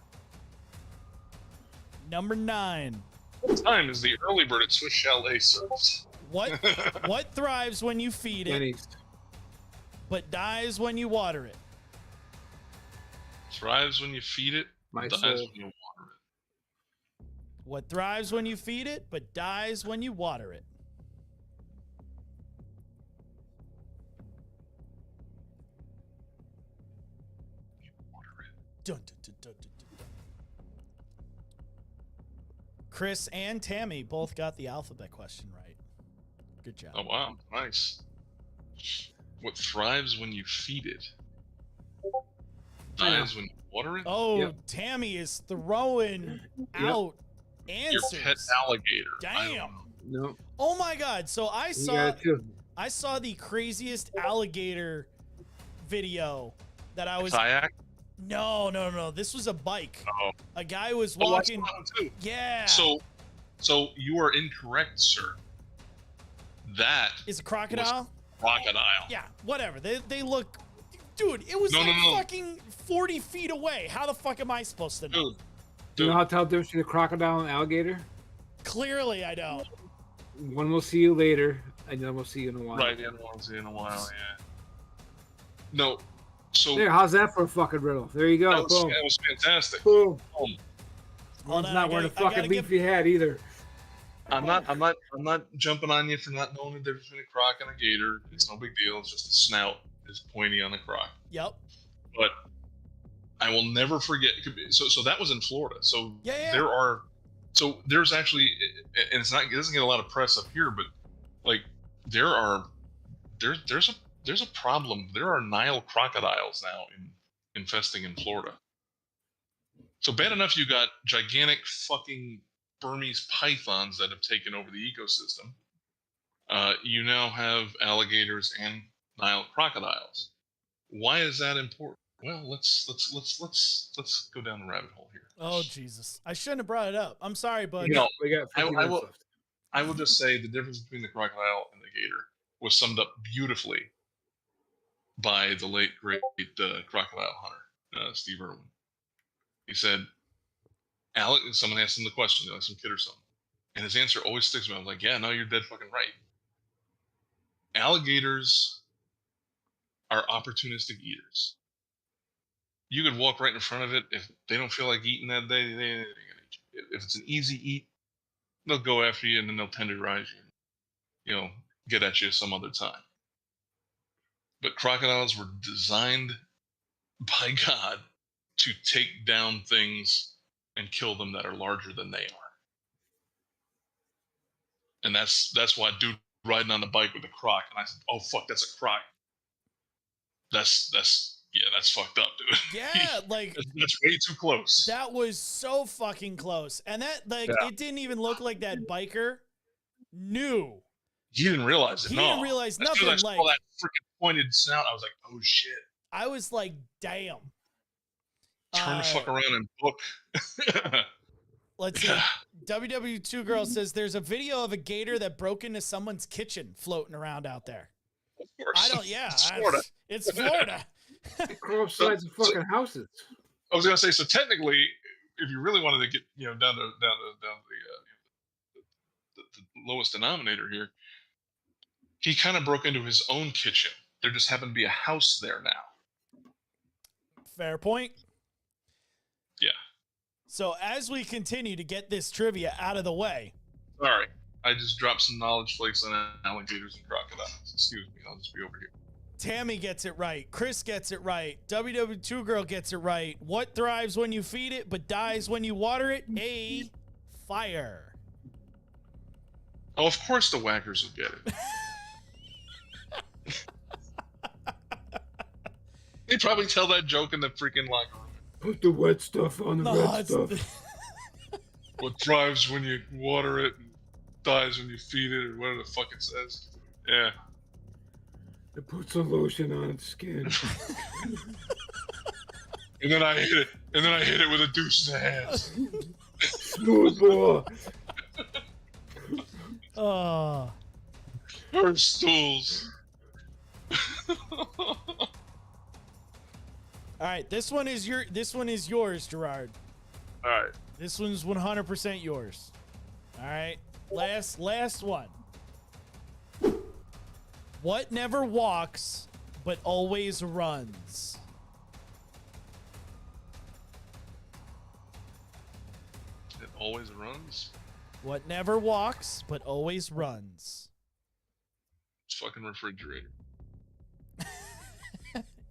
Number 9. What time is the early bird at Swiss Chalet serves? What thrives when you feed it, Denny's. but dies when you water it? Thrives when you feed it, My dies soul. when you water it. What thrives when you feed it, but dies when you water it? Water it. Dun, dun, dun, dun, dun, dun. Chris and Tammy both got the alphabet question right. Good job. Oh, wow. Nice. What thrives when you feed it, dies when you water it? Oh, Yep. Tammy is throwing out Your answers. pet alligator. I don't Damn. know. No. Oh my God! So I You saw got it too. the craziest alligator video that I was. Kayak? No. This was a bike. Oh. A guy was Oh, I saw walking. that one too. Yeah. So you are incorrect, sir. That Is a crocodile? crocodile. Yeah. Whatever. They look. Dude, it was No, like no. fucking 40 feet away. How the fuck am I supposed to know? Dude, Do you know how to tell the difference between a crocodile and alligator? Clearly, I don't. One will see you later, and the other will see you in a while. right, the other one's in a while, yeah. No, so There, how's that for a fucking riddle? There you go. that Boom. was fantastic. Boom. Boom. Hold One's on, not I wearing a gotta- I fucking gotta leafy hat either. I'm not jumping on you for not knowing the difference between a croc and a gator. It's no big deal. It's just the snout is pointy on the croc. Yep. But I will never forget. So that was in Florida. So Yeah. there's actually, and it doesn't get a lot of press up here, but like there's a problem. There are Nile crocodiles now infesting in Florida. So bad enough you got gigantic fucking Burmese pythons that have taken over the ecosystem. You now have alligators and Nile crocodiles. Why is that important? Well, let's go down the rabbit hole here. Oh Jesus! I shouldn't have brought it up. I'm sorry, bud. You know, We got 50 I minutes will- left. I will just say the difference between the crocodile and the gator was summed up beautifully by the late great crocodile hunter, Steve Irwin. He said, someone asked him the question, like some kid or something, and his answer always sticks with me. I'm like, yeah, no, you're dead fucking right. Alligators are opportunistic eaters. You could walk right in front of it. If they don't feel like eating that day, they ain't gonna eat you. If it's an easy eat, they'll go after you and then they'll tenderize you. Get at you some other time. But crocodiles were designed by God to take down things and kill them that are larger than they are. And that's why dude riding on the bike with a croc, and I said, "Oh fuck, that's a croc." That's fucked up, dude. Yeah, like that's way too close. that was so fucking close. And that it didn't even look like that biker knew. He didn't realize it. He no. didn't realize As soon nothing. as I saw that freaking pointed snout, I was like, "Oh shit!" I was like, "Damn." Turn the fuck around and book. Let's see. WW2 Girl says there's a video of a gator that broke into someone's kitchen floating around out there. Of course. It's Florida. It's Florida. They crawl up sides of fucking houses. I was gonna say, so technically, if you really wanted to get down to the lowest denominator here, he kind of broke into his own kitchen. There just happened to be a house there now. Fair point. Yeah. So as we continue to get this trivia out of the way. Sorry, I just dropped some knowledge flakes on alligators and crocodiles. Excuse me, I'll just be over here. Tammy gets it right. Chris gets it right. WW2 Girl gets it right. What thrives when you feed it but dies when you water it? A fire. Oh, of course the whackers will get it. They probably tell that joke in the freaking locker room. Put the wet stuff on the red stuff. What thrives when you water it and dies when you feed it, or whatever the fuck it says. Yeah. It puts a lotion on its skin. And then I hit it with a deuce in the hands. Smooth ball. Oh. Her stools. All right, this one is yours, Gerard. All right. This one's 100% yours. All right, last one. What never walks but always runs? It always runs. What never walks but always runs? It's fucking refrigerator.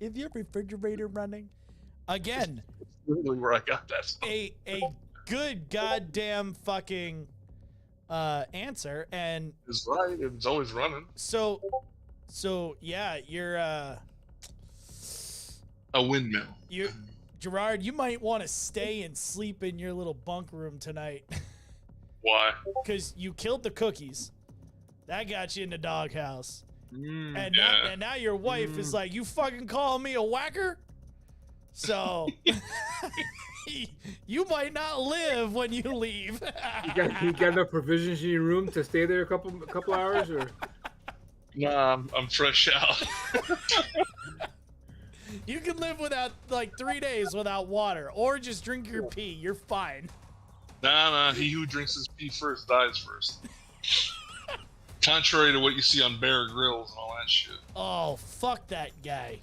Is your refrigerator running? Again, Really, where I got that from. a good goddamn fucking answer, and It's right. It's always running. so yeah, you're A windmill. Gerard, you might want to stay and sleep in your little bunk room tonight. Why? Because you killed the cookies. That got you in the doghouse. And now your wife is like, you fucking calling me a whacker? So you might not live when you leave. You got enough provisions in your room to stay there a couple hours, or? Nah, I'm fresh out. You can live without like 3 days without water, or just drink your pee. You're fine. Nah. He who drinks his pee first dies first. Contrary to what you see on Bear Grylls and all that shit. Oh, fuck that guy.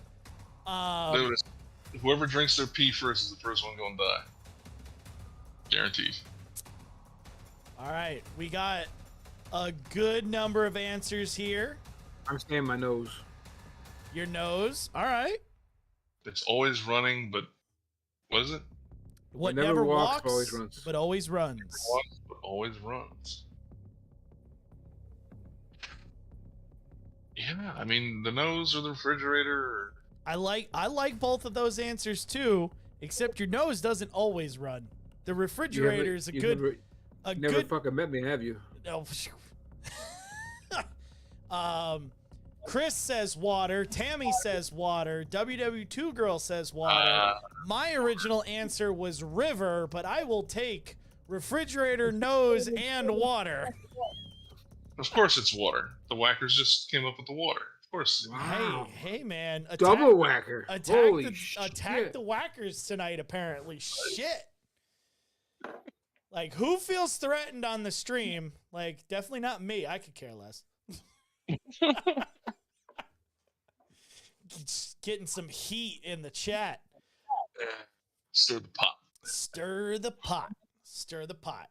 Whoever drinks their pee first is the first one going to die. Guaranteed. All right, we got a good number of answers here. I'm staying my nose. Your nose. All right. It's always running, but what is it? What never never walks, walks, always runs. but always runs. Walks, but always runs. Yeah, I mean the nose or the refrigerator. Or... I like both of those answers too, except your nose doesn't always run. The refrigerator is Never fucking met me, have you? No. Chris says water. Tammy says water. WW2 Girl says water. My original answer was river, but I will take refrigerator, nose, and water. Of course it's water. The whackers just came up with the water. Of course. Wow. Hey man. Double whacker. Holy attack the whackers tonight, apparently. Shit. Like, who feels threatened on the stream? Like, definitely not me. I could care less. Just getting some heat in the chat. Stir the pot. Stir the pot. Stir the pot.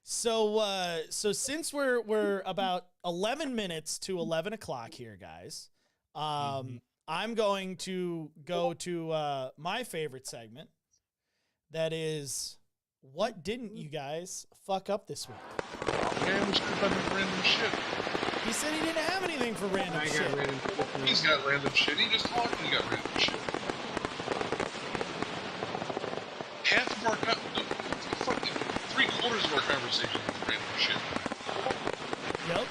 So since we're about 11 minutes to 11 o'clock here, guys, I'm going to go to my favorite segment. That is, what didn't you guys fuck up this week? Man, we should have done random shit. He said he didn't have anything for random I shit. got random shit. He's got random shit. He just talked and he got random shit. Half of our fucking 3/4 of our conversation is random shit. Yep.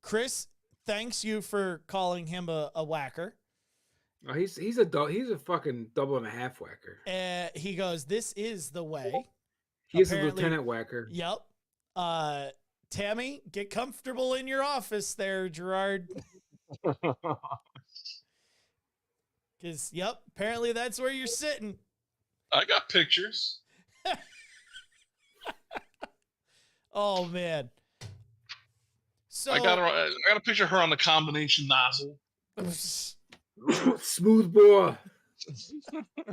Chris, thanks you for calling him a whacker. Oh, he's a fucking double and a half whacker. He goes, "This is the way." He's a Apparently- lieutenant whacker. Yep. Tammy, get comfortable in your office there, Gerard. Because, yep, apparently that's where you're sitting. I got pictures. Oh, man. So I got a picture of her on the combination nozzle. Smooth boy.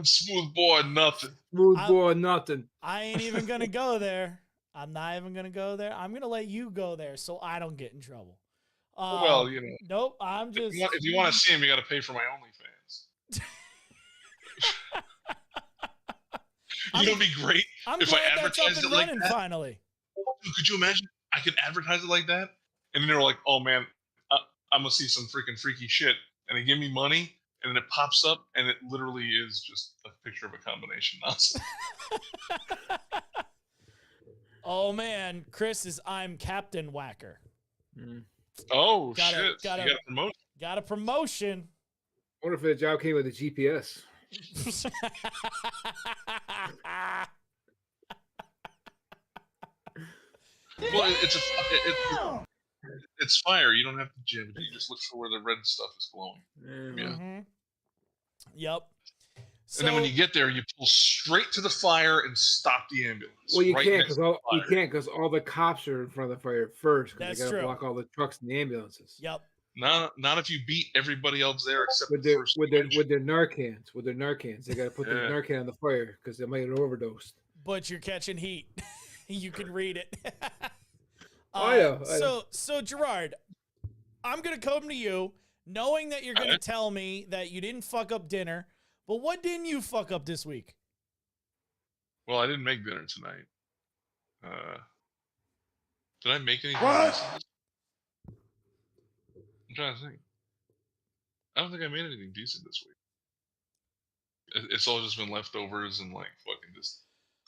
Smooth boy, nothing. Smooth boy, nothing. I ain't even going to go there. I'm not even going to go there. I'm going to let you go there so I don't get in trouble. Well, you know. Nope, I'm just... If you want to see him, you got to pay for my OnlyFans. You know, it'd be great I'm if glad I that's advertised up it and like running that. finally. Could you imagine? I could advertise it like that, and then they were like, "Oh man, I'm gonna see some freaking freaky shit," and they give me money, and then it pops up, and it literally is just a picture of a combination nozzle. Oh man, Chris is I'm Captain Whacker. Oh Gotta- shit! gotta- You got a promotion. Got a promotion. I wonder if the job came with a GPS. Well, it's fire. You don't have to jam it. You just look for where the red stuff is glowing. Yeah. Mm-hmm. Yep. And then when you get there, you pull straight to the fire and stop the ambulance. Well, you right can't next because all the cops are in front of the fire first. Because That's they gotta true. block all the trucks and the ambulances. Yep. Not if you beat everybody else there except With the their first with their engine. with their Narcans, they gotta put the Yeah. Narcan on the fire because they might have overdosed. But you're catching heat. You can read it. I know. So Gerard, I'm gonna come to you, knowing that you're gonna tell me that you didn't fuck up dinner. But what didn't you fuck up this week? Well, I didn't make dinner tonight. Did I make anything? What? Decent? I'm trying to think. I don't think I made anything decent this week. It's all just been leftovers and like fucking just.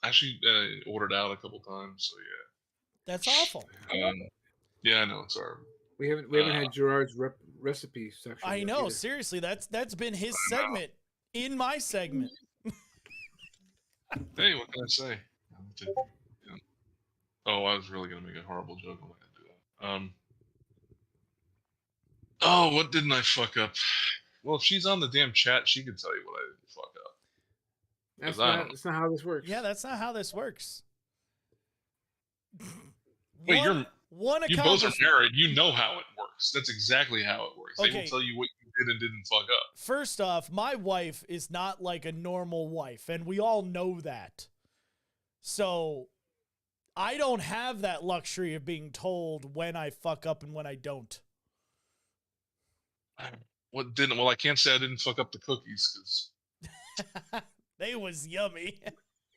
Actually, ordered out a couple times, so yeah. That's awful. Yeah, I know it's hard. We haven't had Gerard's recipe section. I yet know. either. Seriously, that's been his segment in my segment. Hey, what can I say? Yeah. Oh, I was really gonna make a horrible joke. I'm not gonna do that. Oh, what didn't I fuck up? Well, if she's on the damn chat, she could tell you what I didn't fuck up. That's not how this works. Yeah, that's not how this works. Wait, one you both are accomplishment. married. You know how it works. That's exactly how it works. They Okay. will tell you what you did and didn't fuck up. First off, my wife is not like a normal wife, and we all know that. So I don't have that luxury of being told when I fuck up and when I don't. What didn't? Well, I can't say I didn't fuck up the cookies because They was yummy.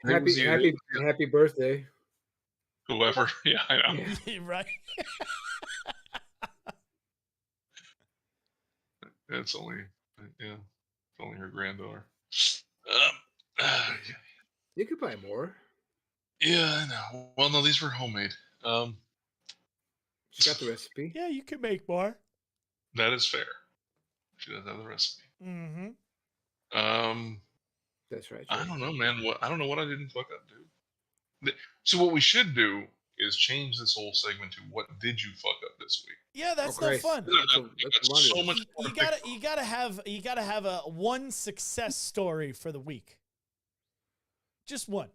Happy birthday. whoever. Yeah, I know. Yeah. Right? It's only her granddaughter. You could buy more. Yeah, I know. Well, no, these were homemade. She got the recipe. Yeah, you can make more. That is fair. She does have the recipe. Mm-hmm. That's right. I don't know, man. I don't know what I didn't fuck up, dude. So what we should do is change this whole segment to "What did you fuck up this week?" Yeah, that's Oh, no Christ. fun. That's so much. You gotta have a one success story for the week. Just one.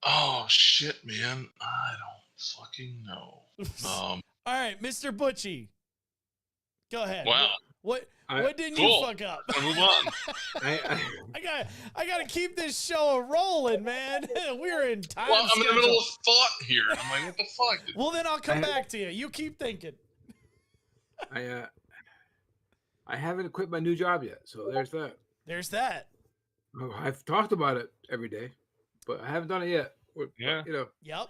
Oh shit, man! I don't fucking know. All right, Mr. Butchie. Go ahead. Wow. What didn't Cool. you fuck up? I'll move on. I gotta keep this show rolling, man. We're in time. Well, I'm in the middle schedule. of thought here. I'm like, what the fuck? Well, then I'll come back to you. You keep thinking. I haven't quit my new job yet, so there's that. There's that. Oh, I've talked about it every day, but I haven't done it yet. Yeah. You know, Yep.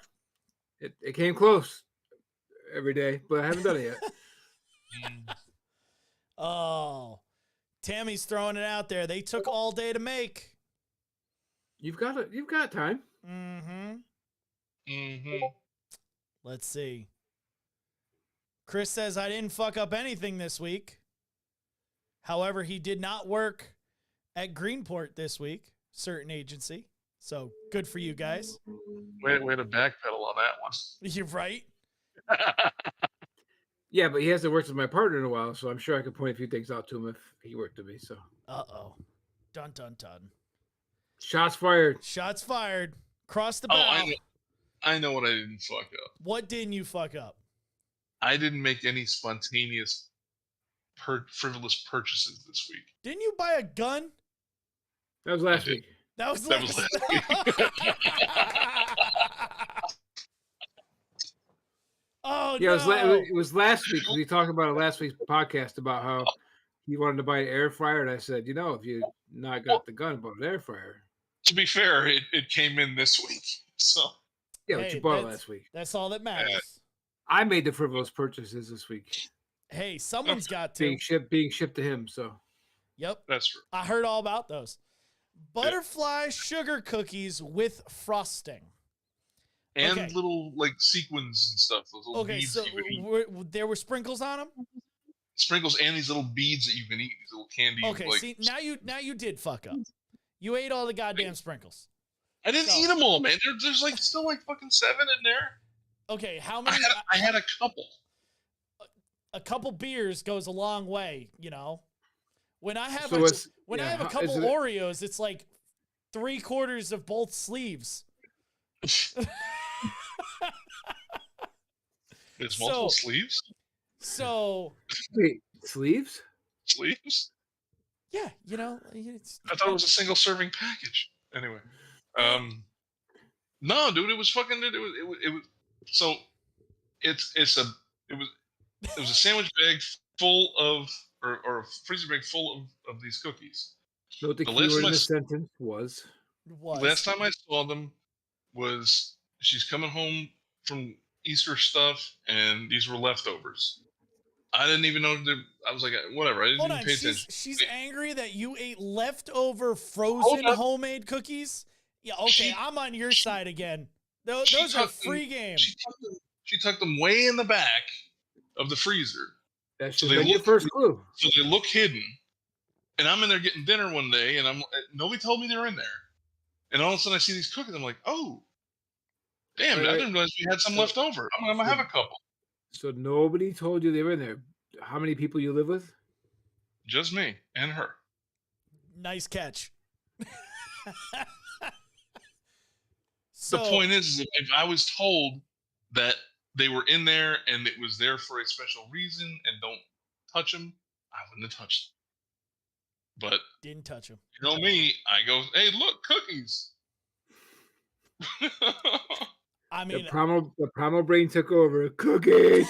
it came close every day, but I haven't done it yet. Oh, Tammy's throwing it out there. They took all day to make. You've got time. Mm-hmm. Mm-hmm. Let's see. Chris says, I didn't fuck up anything this week. However, he did not work at Greenport this week, certain agency. So good for you guys. Way to backpedal on that one. You're right. Yeah, but he hasn't worked with my partner in a while, so I'm sure I could point a few things out to him if he worked with me. So Uh-oh. Dun, dun, dun. shots fired. Shots fired. Cross the Oh, bow. I know what I didn't fuck up. What didn't you fuck up? I didn't make any spontaneous frivolous purchases this week. Didn't you buy a gun? That was last did. week. That was That was last week. Oh, Yeah, no. it was last week. We talked about it last week's podcast about how he wanted to buy an air fryer, and I said, you know, if you not got the gun, but an air fryer. To be fair, it came in this week. So Yeah, but Hey, you bought it that's- last week. That's all that matters. I made the frivolous purchases this week, Hey, someone's got to. being shipped to him. So Yep. that's true. I heard all about those. Butterfly sugar cookies with frosting. And Okay. little like sequins and stuff. Those little Okay, beads so that you can eat. there were sprinkles on them? Sprinkles and these little beads that you can eat. These little candy. Okay, like, see, now you did fuck up. You ate all the goddamn sprinkles. I didn't so- eat them all, man. There's like still like fucking 7 in there. Okay, how many? I had a couple. A couple beers goes a long way, you know. When I have So a, it's- when I yeah, have a how- couple is it- Oreos, it's like 3/4 of both sleeves. There's multiple So- sleeves. So wait, sleeves? Sleeves. yeah, you know, it's, I thought it was a single serving package. Anyway, no, dude, it was fucking. It was. So, it was a sandwich bag full of, or a freezer bag full of these cookies. Note the The key last word in time I the s- sentence was. Last time I saw them was she's coming home from Easter stuff, and these were leftovers. I didn't even know. I was like, whatever. I didn't hold even on. pay attention. She's angry that you ate leftover Hold frozen on. homemade cookies. Yeah, okay, She- I'm on your side again. Those She are tucked them- free game. She tucked them way in the back of the freezer, That So should they have been your look- first clue. so they look hidden. And I'm in there getting dinner one day, and nobody told me they were in there. And all of a sudden, I see these cookies. I'm like, oh, damn! Wait, I wait. didn't realize we had some left over. I'm gonna have a couple. So nobody told you they were in there. How many people you live with? Just me and her. Nice catch. So The point is if I was told that they were in there and it was there for a special reason and don't touch them, I wouldn't have touched them. But didn't touch him. you know me, I go, hey, look, cookies. I mean, The promo brain took over. Cookies.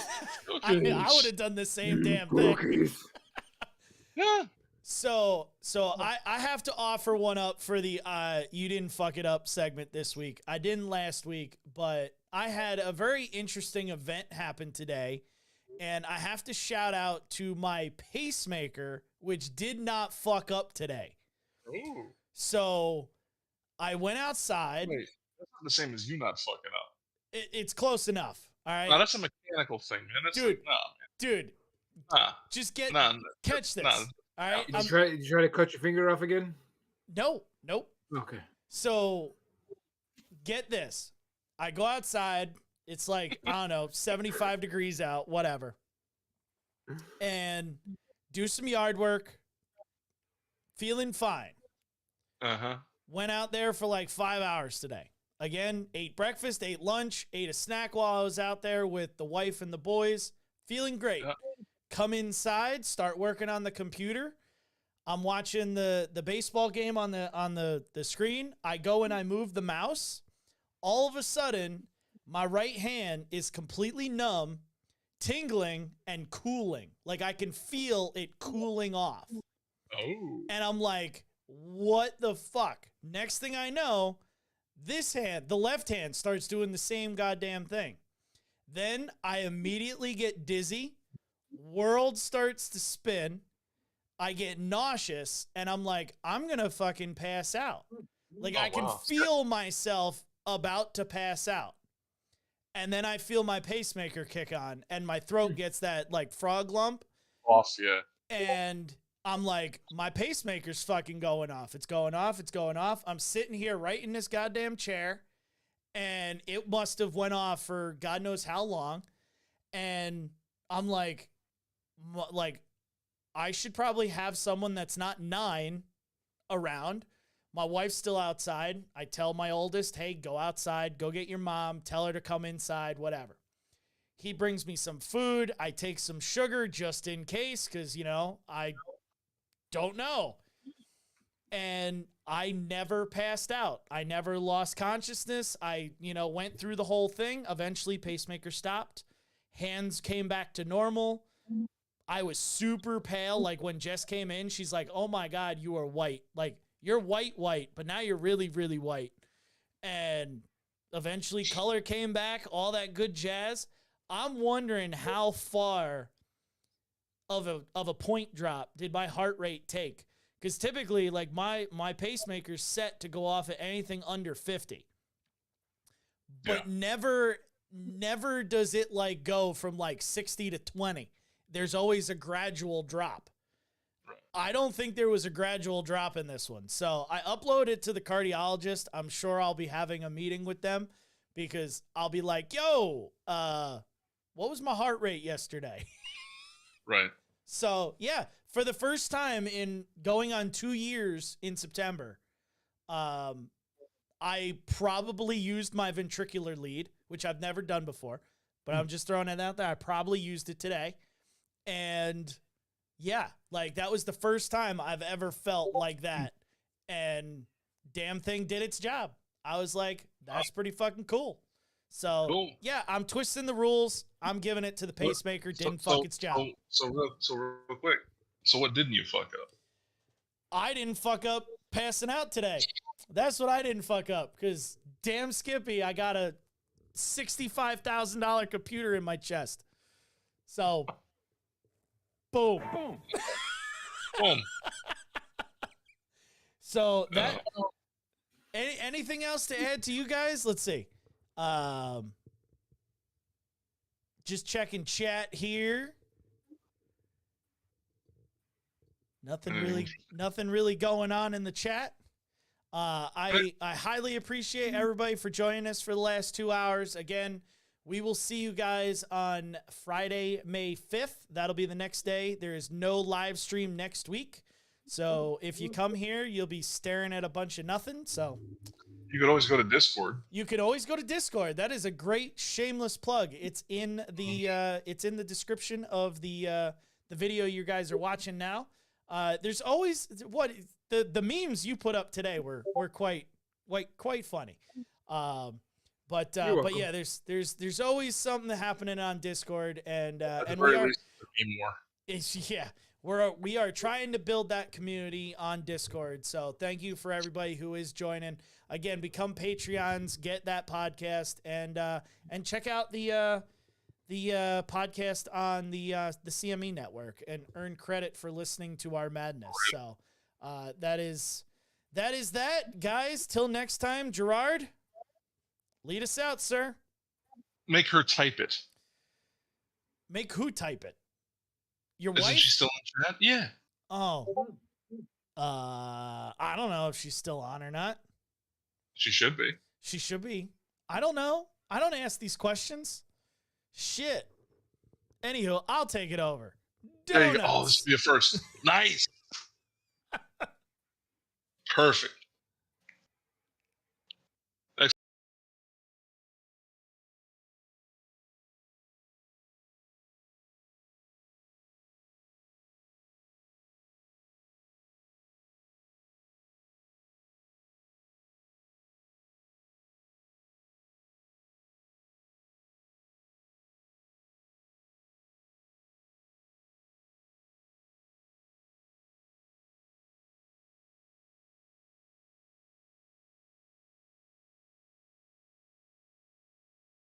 I would have done the same damn thing. Cookies. Yeah. So I have to offer one up for the you didn't fuck it up segment this week. I didn't last week, but I had a very interesting event happen today, and I have to shout out to my pacemaker, which did not fuck up today. Ooh. So I went outside. Wait, that's not the same as you not fucking up. It's close enough. All right, No, that's a mechanical thing, man. That's Dude. like, dude, nah, just get nah, catch this. nah. All right, Did you try to cut your finger off again? nope. Okay. So, get this. I go outside. It's like, I don't know, 75 degrees out, whatever. And do some yard work. Feeling fine. Uh-huh. Went out there for like 5 hours today. Again, ate breakfast, ate lunch, ate a snack while I was out there with the wife and the boys. Feeling great. Yeah. come inside, start working on the computer. I'm watching the baseball game on the screen. I go and I move the mouse. All of a sudden, my right hand is completely numb, tingling, and cooling. Like I can feel it cooling off. Oh. And I'm like, what the fuck? Next thing I know, this hand, the left hand, starts doing the same goddamn thing. Then I immediately get dizzy. World starts to spin. I get nauseous. And I'm like, I'm going to fucking pass out. Like I can feel myself about to pass out. And then I feel my pacemaker kick on. And my throat gets that like frog lump. Off, yeah. And I'm like, my pacemaker's fucking going off. It's going off. It's going off. I'm sitting here right in this goddamn chair, and it must have went off for God knows how long. And I'm like, I should probably have someone that's not 9 around. My wife's still outside. I tell my oldest, hey, go outside, go get your mom, tell her to come inside, whatever. He brings me some food. I take some sugar just in case, because, you know, I don't know. And I never passed out. I never lost consciousness. I, went through the whole thing. Eventually, pacemaker stopped. Hands came back to normal. I was super pale. Like when Jess came in, she's like, oh my God, you are white. Like you're white, but now you're really, really white. And eventually color came back, all that good jazz. I'm wondering how far of a point drop did my heart rate take? Because typically, like my pacemaker's set to go off at anything under 50, but never does it like go from like 60 to 20. There's always a gradual drop. I don't think there was a gradual drop in this one. So I upload it to the cardiologist. I'm sure I'll be having a meeting with them because I'll be like, yo, what was my heart rate yesterday? Right. So, yeah, for the first time in going on 2 years in September, I probably used my ventricular lead, which I've never done before, but I'm just throwing it out there. I probably used it today. And, yeah, like that was the first time I've ever felt like that. And damn thing did its job. I was like, that's pretty fucking cool. So, yeah, I'm twisting the rules. I'm giving it to the pacemaker. Didn't fuck its job. So real quick. So what didn't you fuck up? I didn't fuck up passing out today. That's what I didn't fuck up. Because damn Skippy, I got a $65,000 computer in my chest. So, boom. Boom. Boom. So that. Anything else to add to you guys? Let's see. Just checking chat here. Nothing really going on in the chat. I highly appreciate everybody for joining us for the last 2 hours. Again, we will see you guys on Friday, May 5th. That'll be the next day. There is no live stream next week. So if you come here, you'll be staring at a bunch of nothing. So you could always go to Discord. You could always go to Discord. That is a great shameless plug. It's in the description of the video you guys are watching now. There's always the memes you put up today were quite funny. But yeah, there's always something happening on Discord, and we are trying to build that community on Discord. So thank you for everybody who is joining. Again, become Patreons, get that podcast, and check out the podcast on the CME network and earn credit for listening to our madness. So that is that, guys. Till next time, Gerard, lead us out, sir. Make her type it. Make who type it? Your Isn't wife? she still in chat? Yeah. Oh. I don't know if she's still on or not. She should be. She should be. I don't know. I don't ask these questions. Shit. Anywho, I'll take it over. There you go. Oh, this will be a first. Nice. Perfect.